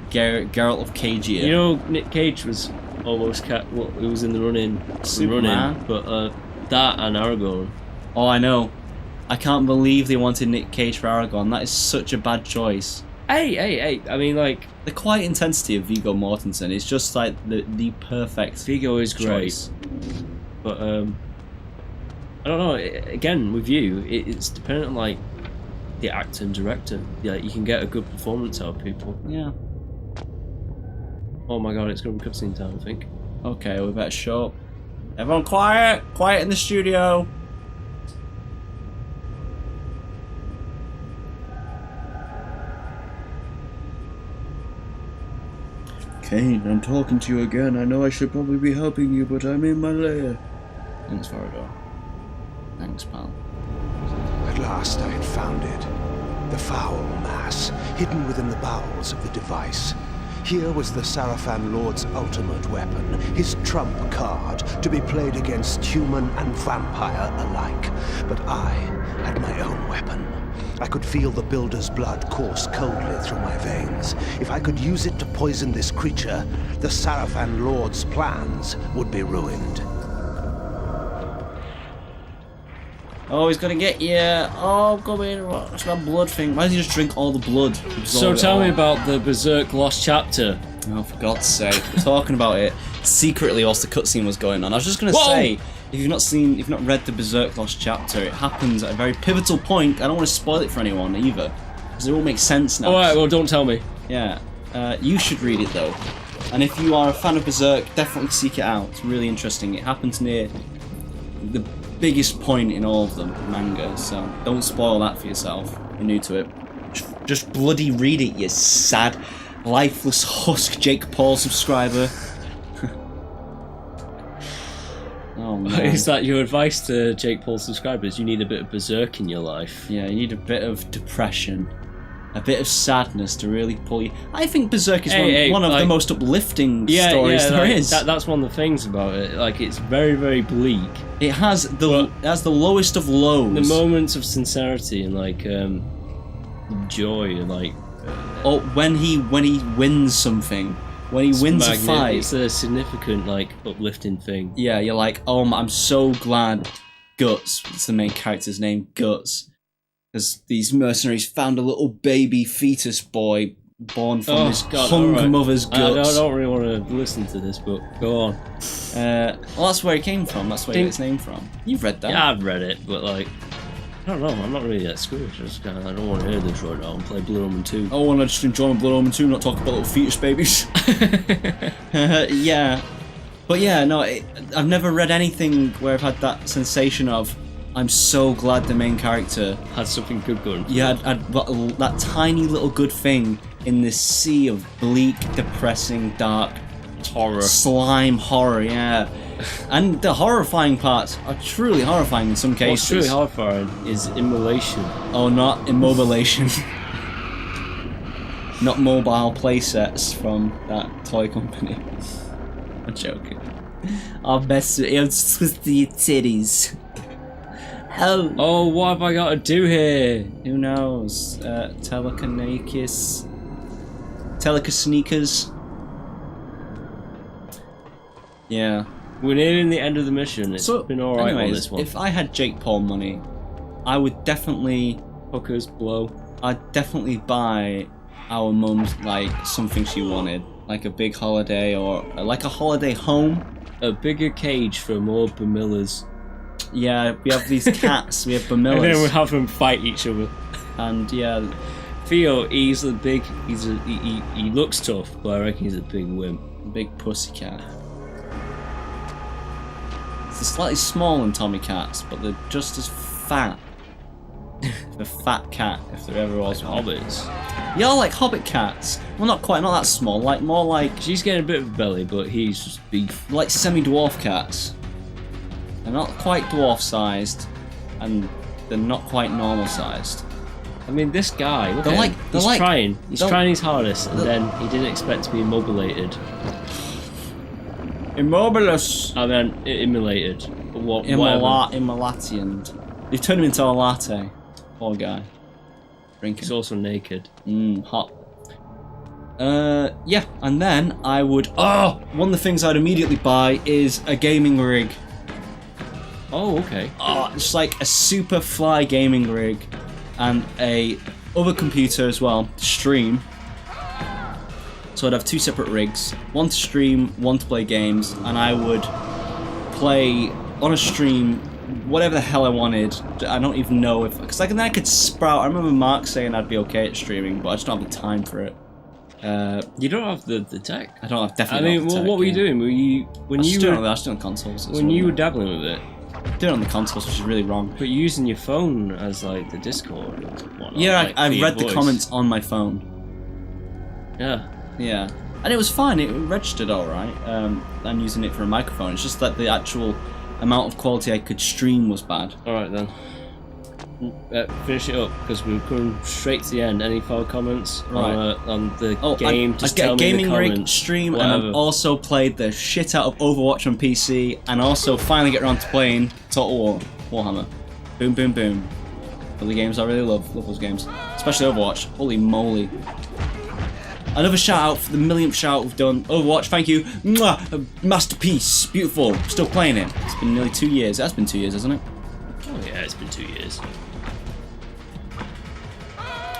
Speaker 4: Geralt of Cagia.
Speaker 3: You know, Nick Cage was almost he was in the running,
Speaker 4: Superman?
Speaker 3: but that and Aragorn.
Speaker 4: Oh, I know. I can't believe they wanted Nick Cage for Aragorn. That is such a bad choice.
Speaker 3: Hey! I mean, like
Speaker 4: The quiet intensity of Viggo Mortensen is just like the perfect
Speaker 3: Viggo is great,
Speaker 4: choice.
Speaker 3: but I don't know. Again, with you, it's dependent on like the actor and director. Yeah, you can get a good performance out of people.
Speaker 4: Yeah.
Speaker 3: Oh my god, it's gonna be cutscene time, I think.
Speaker 4: Okay, we better shut up. Everyone quiet! Quiet in the studio! Kain, I'm talking to you again. I know I should probably be helping you, but I'm in my lair. Thanks, Voador. Thanks, pal.
Speaker 2: At last I had found it. The foul mass, hidden within the bowels of the device. Here was the Sarafan Lord's ultimate weapon, his trump card, to be played against human and vampire alike. But I had my own weapon. I could feel the Builder's blood course coldly through my veins. If I could use it to poison this creature, the Sarafan Lord's plans would be ruined.
Speaker 4: Oh, he's gonna get you. Oh, come in. What's that blood thing? Why does he just drink all the blood?
Speaker 3: So tell me about the Berserk Lost Chapter.
Speaker 4: Oh, for God's sake. We're talking about it secretly whilst the cutscene was going on. I was just gonna
Speaker 3: Whoa!
Speaker 4: say, if you've not read the Berserk Lost Chapter, it happens at a very pivotal point. I don't want to spoil it for anyone either, because it all makes sense now.
Speaker 3: Alright, well, don't tell me.
Speaker 4: Yeah. You should read it though. And if you are a fan of Berserk, definitely seek it out. It's really interesting. It happens near the biggest point in all of the manga, so don't spoil that for yourself. You're new to it. Just bloody read it, you sad, lifeless husk Jake Paul subscriber. Oh man.
Speaker 3: Is that your advice to Jake Paul subscribers? You need a bit of Berserk in your life.
Speaker 4: Yeah, you need a bit of depression. A bit of sadness to really pull you. I think Berserk is one of the most uplifting stories there is.
Speaker 3: That's one of the things about it. Like, it's very, very bleak.
Speaker 4: It has the lowest of lows.
Speaker 3: The moments of sincerity and like joy and like.
Speaker 4: Or when he wins something, when he wins a fight,
Speaker 3: it's a significant like uplifting thing.
Speaker 4: Yeah, you're like, oh, I'm so glad. Guts. It's the main character's name, Guts. Because these mercenaries found a little baby fetus boy born from his
Speaker 3: God,
Speaker 4: hung
Speaker 3: alright.
Speaker 4: mother's guts.
Speaker 3: I don't really want to listen to this, but go on.
Speaker 4: Well, that's where it came from. That's where it gets its name from. You've read that.
Speaker 3: Yeah, I've read it, but like, I don't know. I'm not really that squeamish. I don't want to hear this right now and play Blood Omen 2.
Speaker 4: I want to just enjoy my Blood Omen 2, not talk about little fetus babies. Yeah. But yeah, no, I've never read anything where I've had that sensation of, I'm so glad the main character
Speaker 3: Had something good going.
Speaker 4: had that tiny little good thing in this sea of bleak, depressing, dark
Speaker 3: Horror.
Speaker 4: slime horror, yeah. And the horrifying parts are truly horrifying in some cases.
Speaker 3: What's truly horrifying is immolation.
Speaker 4: Oh, not immobilation. Not mobile playsets from that toy company. I'm joking. I'll mess with your titties. Hell.
Speaker 3: Oh, what have I got to do here?
Speaker 4: Who knows? Telekinesis. Telekinesis. Yeah.
Speaker 3: We're nearing the end of the mission. It's been alright on
Speaker 4: anyways,
Speaker 3: this one.
Speaker 4: if I had Jake Paul money, I would definitely...
Speaker 3: Hookers blow.
Speaker 4: I'd definitely buy our mum's, like, something she wanted. Like a big holiday or like a holiday home.
Speaker 3: A bigger cage for more Bamillas.
Speaker 4: Yeah, we have these cats, we have Bamillas.
Speaker 3: And then we have them fight each other.
Speaker 4: And yeah,
Speaker 3: Theo, he's a big. He looks tough, but I reckon he's a big wimp.
Speaker 4: big pussy cat. They're slightly smaller than Tommy cats, but they're just as fat. The fat cat, if there ever was one.
Speaker 3: Hobbits.
Speaker 4: Yeah, like hobbit cats. Well, not quite, not that small. Like more like
Speaker 3: She's getting a bit of a belly, but he's just beef.
Speaker 4: like semi-dwarf cats. They're not quite dwarf-sized, and they're not quite normal-sized.
Speaker 3: I mean, this guy. Look
Speaker 4: They're
Speaker 3: at
Speaker 4: like-
Speaker 3: him.
Speaker 4: they're
Speaker 3: He's
Speaker 4: like-
Speaker 3: trying. He's
Speaker 4: they're-
Speaker 3: trying his hardest, and then he didn't expect to be immobulated.
Speaker 4: Immobilus.
Speaker 3: I mean, immolated. Whatever.
Speaker 4: Immolation. You've turned him into a latte. Poor guy. Drinking.
Speaker 3: He's also naked.
Speaker 4: Hot. Yeah, and then I would. Oh, one of the things I'd immediately buy is a gaming rig.
Speaker 3: Oh, okay.
Speaker 4: Oh, it's like a super fly gaming rig, and a other computer as well to stream. So I'd have two separate rigs, one to stream, one to play games, and I would play on a stream whatever the hell I wanted. I don't even know if, because then I could sprout. I remember Mark saying I'd be okay at streaming, but I just don't have the time for it.
Speaker 3: You don't have the tech.
Speaker 4: I don't have
Speaker 3: I
Speaker 4: definitely.
Speaker 3: mean,
Speaker 4: not the tech,
Speaker 3: what were you
Speaker 4: yeah.
Speaker 3: doing? Were you when
Speaker 4: I
Speaker 3: you
Speaker 4: just do it
Speaker 3: were
Speaker 4: on the- I just do it on consoles.
Speaker 3: when you were dabbling with it?
Speaker 4: do it on the consoles, which is really wrong.
Speaker 3: But you're using your phone as like the Discord and whatnot.
Speaker 4: Yeah,
Speaker 3: like,
Speaker 4: I
Speaker 3: for your
Speaker 4: read the
Speaker 3: voice.
Speaker 4: comments on my phone.
Speaker 3: Yeah.
Speaker 4: Yeah, and it was fine. It registered all right. I'm using it for a microphone. It's just that the actual amount of quality I could stream was bad.
Speaker 3: All right then. Finish it up because we're going straight to the end. Any final comments on the game?
Speaker 4: I
Speaker 3: Just
Speaker 4: get
Speaker 3: tell
Speaker 4: a
Speaker 3: me in the
Speaker 4: gaming rig,
Speaker 3: comments.
Speaker 4: stream,
Speaker 3: Whatever.
Speaker 4: and I've also played the shit out of Overwatch on PC, and also finally get around to playing Total War, Warhammer. Boom, boom, boom. Other games I really love those games, especially Overwatch. Holy moly! Another shout out for the millionth shout out we've done. Overwatch, thank you. Mwah! A masterpiece, beautiful. Still playing it. It's been nearly 2 years. That's been 2 years, hasn't it?
Speaker 3: Oh yeah, it's been 2 years.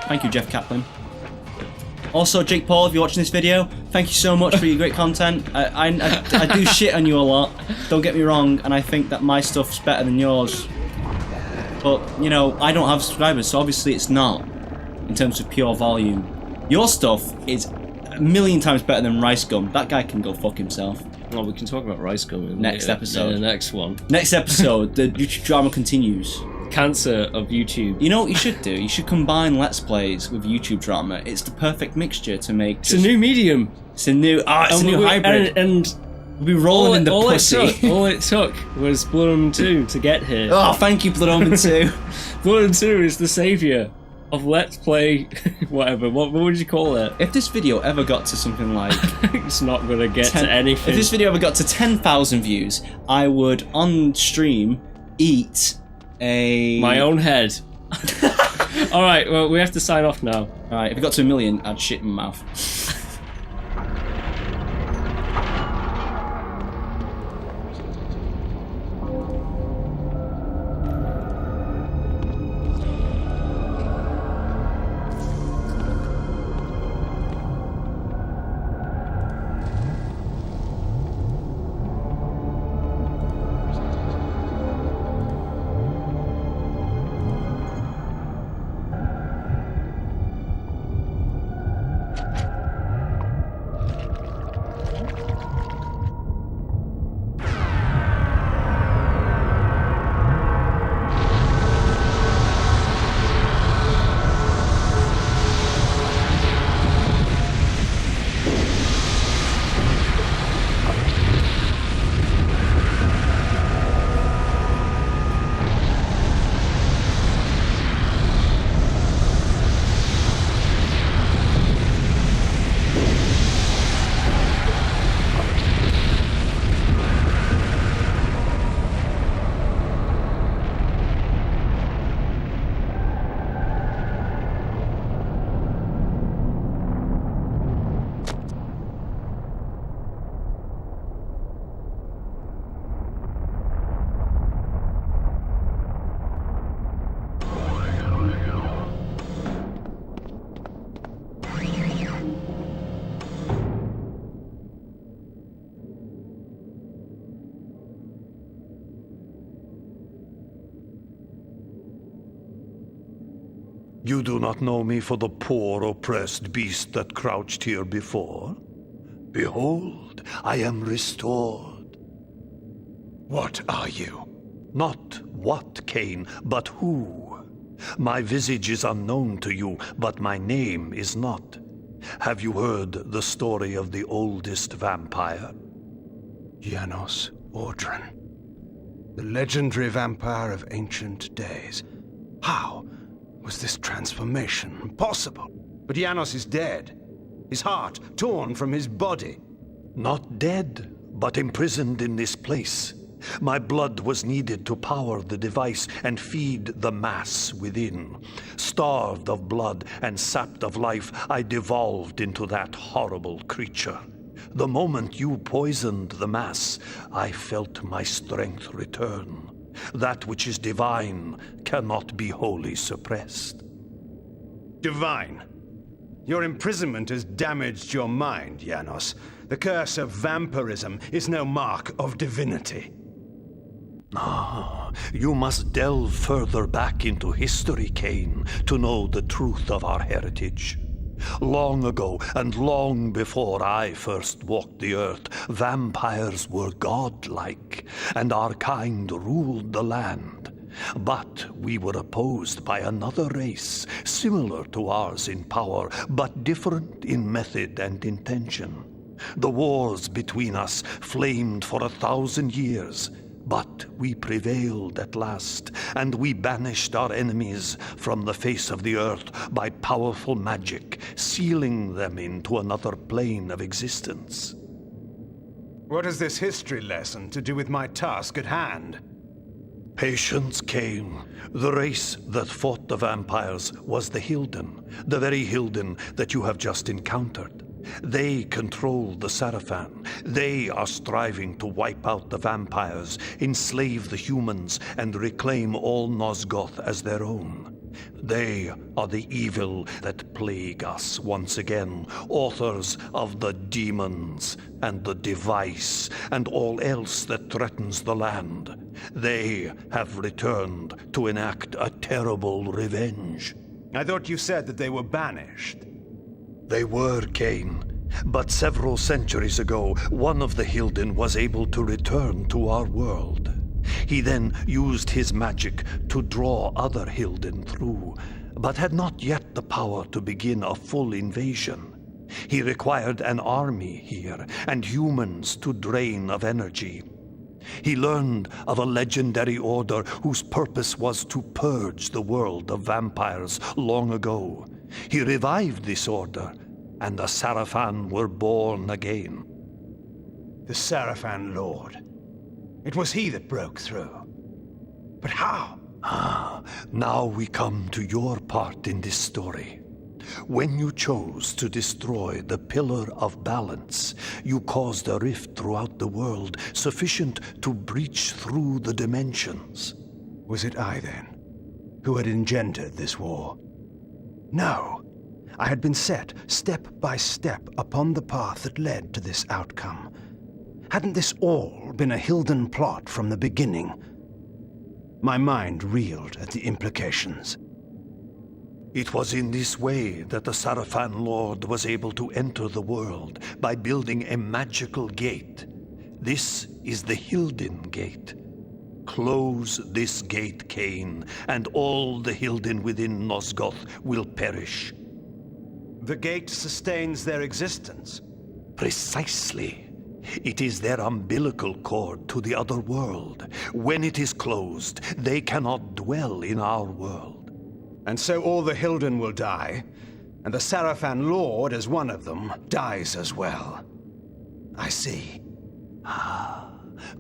Speaker 4: Thank you, Jeff Kaplan. Also, Jake Paul, if you're watching this video, thank you so much for your great content. I do shit on you a lot, don't get me wrong, and I think that my stuff's better than yours. But, you know, I don't have subscribers, so obviously it's not, in terms of pure volume. Your stuff is a million times better than Rice Gum. That guy can go fuck himself.
Speaker 3: Well, we can talk about Rice Gum in
Speaker 4: Next episode.
Speaker 3: In the next one.
Speaker 4: Next episode, the YouTube drama continues.
Speaker 3: Cancer of YouTube.
Speaker 4: You know what you should do? You should combine Let's Plays with YouTube drama. It's the perfect mixture to make.
Speaker 3: It's a new medium.
Speaker 4: It's a new. It's a new hybrid.
Speaker 3: And
Speaker 4: we'll be rolling in the pussy.
Speaker 3: All it took was Blood Omen 2 to get here.
Speaker 4: Oh, thank you, Blood Omen 2.
Speaker 3: Blood Omen 2 is the saviour of Let's Play, whatever. What would you call it?
Speaker 4: If this video ever got to something like
Speaker 3: It's not gonna get to anything.
Speaker 4: If this video ever got to 10,000 views, I would on stream eat
Speaker 3: my own head. All right, well, we have to sign off now.
Speaker 4: All right, if it got to 1 million, I'd shit in my mouth.
Speaker 2: You do not know me for the poor, oppressed beast that crouched here before? Behold, I am restored. What are you? Not what, Kain, but who. My visage is unknown to you, but my name is not. Have you heard the story of the oldest vampire? Janos Audron. The legendary vampire of ancient days. How was this transformation possible? But Janos is dead. His heart torn from his body. Not dead, but imprisoned in this place. My blood was needed to power the device and feed the mass within. Starved of blood and sapped of life, I devolved into that horrible creature. The moment you poisoned the mass, I felt my strength return. That which is divine cannot be wholly suppressed. Divine? Your imprisonment has damaged your mind, Janos. The curse of vampirism is no mark of divinity. You must delve further back into history, Kain, to know the truth of our heritage. Long ago, and long before I first walked the earth, vampires were godlike, and our kind ruled the land. But we were opposed by another race, similar to ours in power, but different in method and intention. The wars between us flamed for 1,000 years, but we prevailed at last, and we banished our enemies from the face of the earth by powerful magic, sealing them into another plane of existence. What has this history lesson to do with my task at hand? Patience, Kain. The race that fought the vampires was the Hilden, the very Hilden that you have just encountered. They control the Sarafan. They are striving to wipe out the vampires, enslave the humans, and reclaim all Nosgoth as their own. They are the evil that plague us once again, authors of the demons and the device and all else that threatens the land. They have returned to enact a terrible revenge. I thought you said that they were banished. They were, Kain. But several centuries ago, one of the Hilden was able to return to our world. He then used his magic to draw other Hilden through, but had not yet the power to begin a full invasion. He required an army here, and humans to drain of energy. He learned of a legendary order whose purpose was to purge the world of vampires long ago. He revived this order, and the Sarafan were born again. The Sarafan Lord. It was he that broke through. But how? Now we come to your part in this story. When you chose to destroy the Pillar of Balance, you caused a rift throughout the world sufficient to breach through the dimensions. Was it I, then, who had engendered this war? No. I had been set, step by step, upon the path that led to this outcome. Hadn't this all been a Hilden plot from the beginning? My mind reeled at the implications. It was in this way that the Sarafan Lord was able to enter the world, by building a magical gate. This is the Hilden Gate. Close this gate, Kain, and all the Hilden within Nosgoth will perish. The gate sustains their existence. Precisely. It is their umbilical cord to the other world. When it is closed, they cannot dwell in our world. And so all the Hilden will die, and the Sarafan Lord, as one of them, dies as well. I see.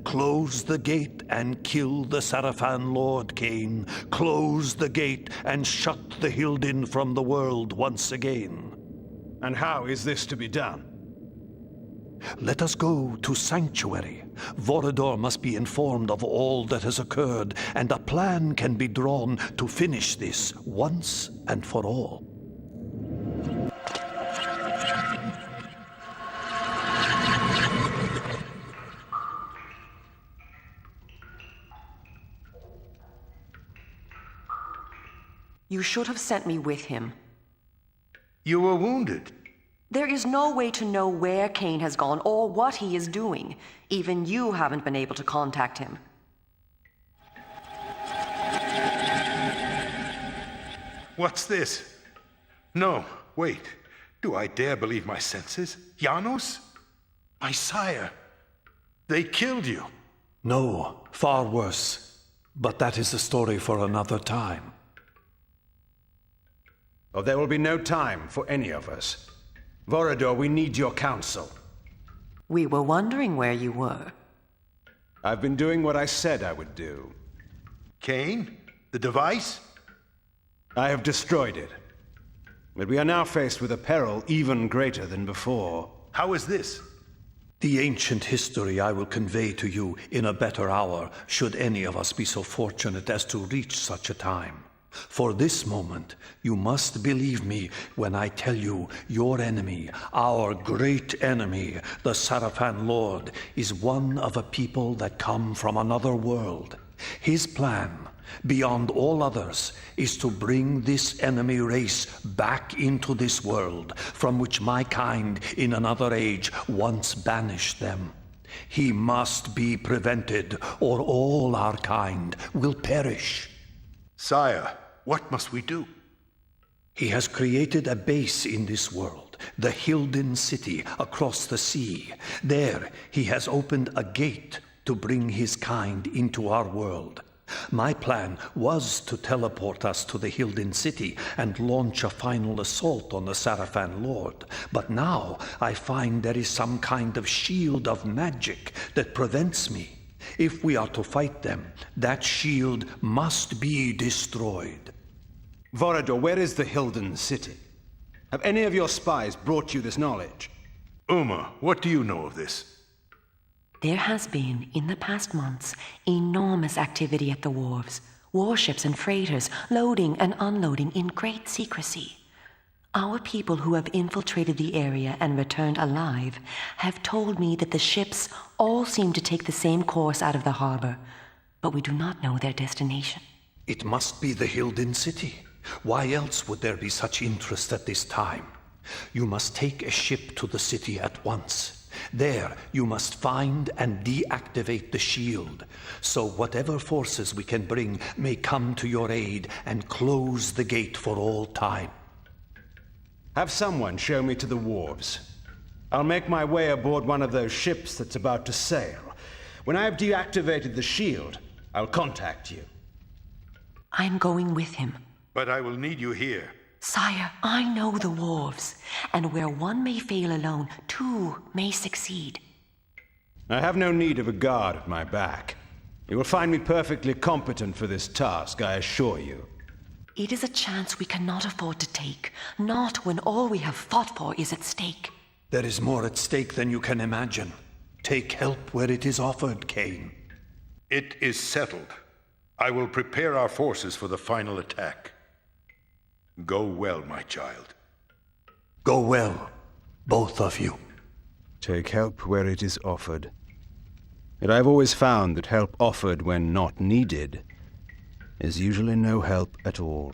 Speaker 2: Close the gate and kill the Sarafan Lord, Kain. Close the gate and shut the Hilden from the world once again. And how is this to be done? Let us go to Sanctuary. Voador must be informed of all that has occurred, and a plan can be drawn to finish this once and for all.
Speaker 5: You should have sent me with him.
Speaker 6: You were wounded.
Speaker 5: There is no way to know where Kain has gone or what he is doing. Even you haven't been able to contact him.
Speaker 6: What's this? No, wait. Do I dare believe my senses? Janos? My sire. They killed you.
Speaker 2: No, far worse. But that is a story for another time. Oh, there will be no time for any of us. Voador, we need your counsel.
Speaker 5: We were wondering where you were.
Speaker 2: I've been doing what I said I would do.
Speaker 6: Kain? The device?
Speaker 2: I have destroyed it. But we are now faced with a peril even greater than before.
Speaker 6: How is this?
Speaker 2: The ancient history I will convey to you in a better hour, should any of us be so fortunate as to reach such a time. For this moment, you must believe me when I tell you your enemy, our great enemy, the Sarafan Lord, is one of a people that come from another world. His plan, beyond all others, is to bring this enemy race back into this world, from which my kind in another age once banished them. He must be prevented, or all our kind will perish.
Speaker 6: Sire, what must we do?
Speaker 2: He has created a base in this world, the Hilden City across the sea. There, he has opened a gate to bring his kind into our world. My plan was to teleport us to the Hilden City and launch a final assault on the Sarafan Lord. But now I find there is some kind of shield of magic that prevents me. If we are to fight them, that shield must be destroyed.
Speaker 7: Voador, where is the Hilden City? Have any of your spies brought you this knowledge?
Speaker 6: Umah, what do you know of this?
Speaker 5: There has been, in the past months, enormous activity at the wharves. Warships and freighters loading and unloading in great secrecy. Our people who have infiltrated the area and returned alive have told me that the ships all seem to take the same course out of the harbor, but we do not know their destination.
Speaker 2: It must be the Hilden City. Why else would there be such interest at this time? You must take a ship to the city at once. There, you must find and deactivate the shield, so whatever forces we can bring may come to your aid and close the gate for all time.
Speaker 7: Have someone show me to the wharves. I'll make my way aboard one of those ships that's about to sail. When I have deactivated the shield, I'll contact you.
Speaker 5: I'm going with him.
Speaker 6: But I will need you here.
Speaker 5: Sire, I know the wharves, and where one may fail alone, two may succeed.
Speaker 7: I have no need of a guard at my back. You will find me perfectly competent for this task, I assure you.
Speaker 5: It is a chance we cannot afford to take, not when all we have fought for is at stake.
Speaker 2: There is more at stake than you can imagine. Take help where it is offered, Kain.
Speaker 6: It is settled. I will prepare our forces for the final attack. Go well, my child.
Speaker 2: Go well, both of you.
Speaker 7: Take help where it is offered. Yet I've always found that help offered when not needed is usually no help at all.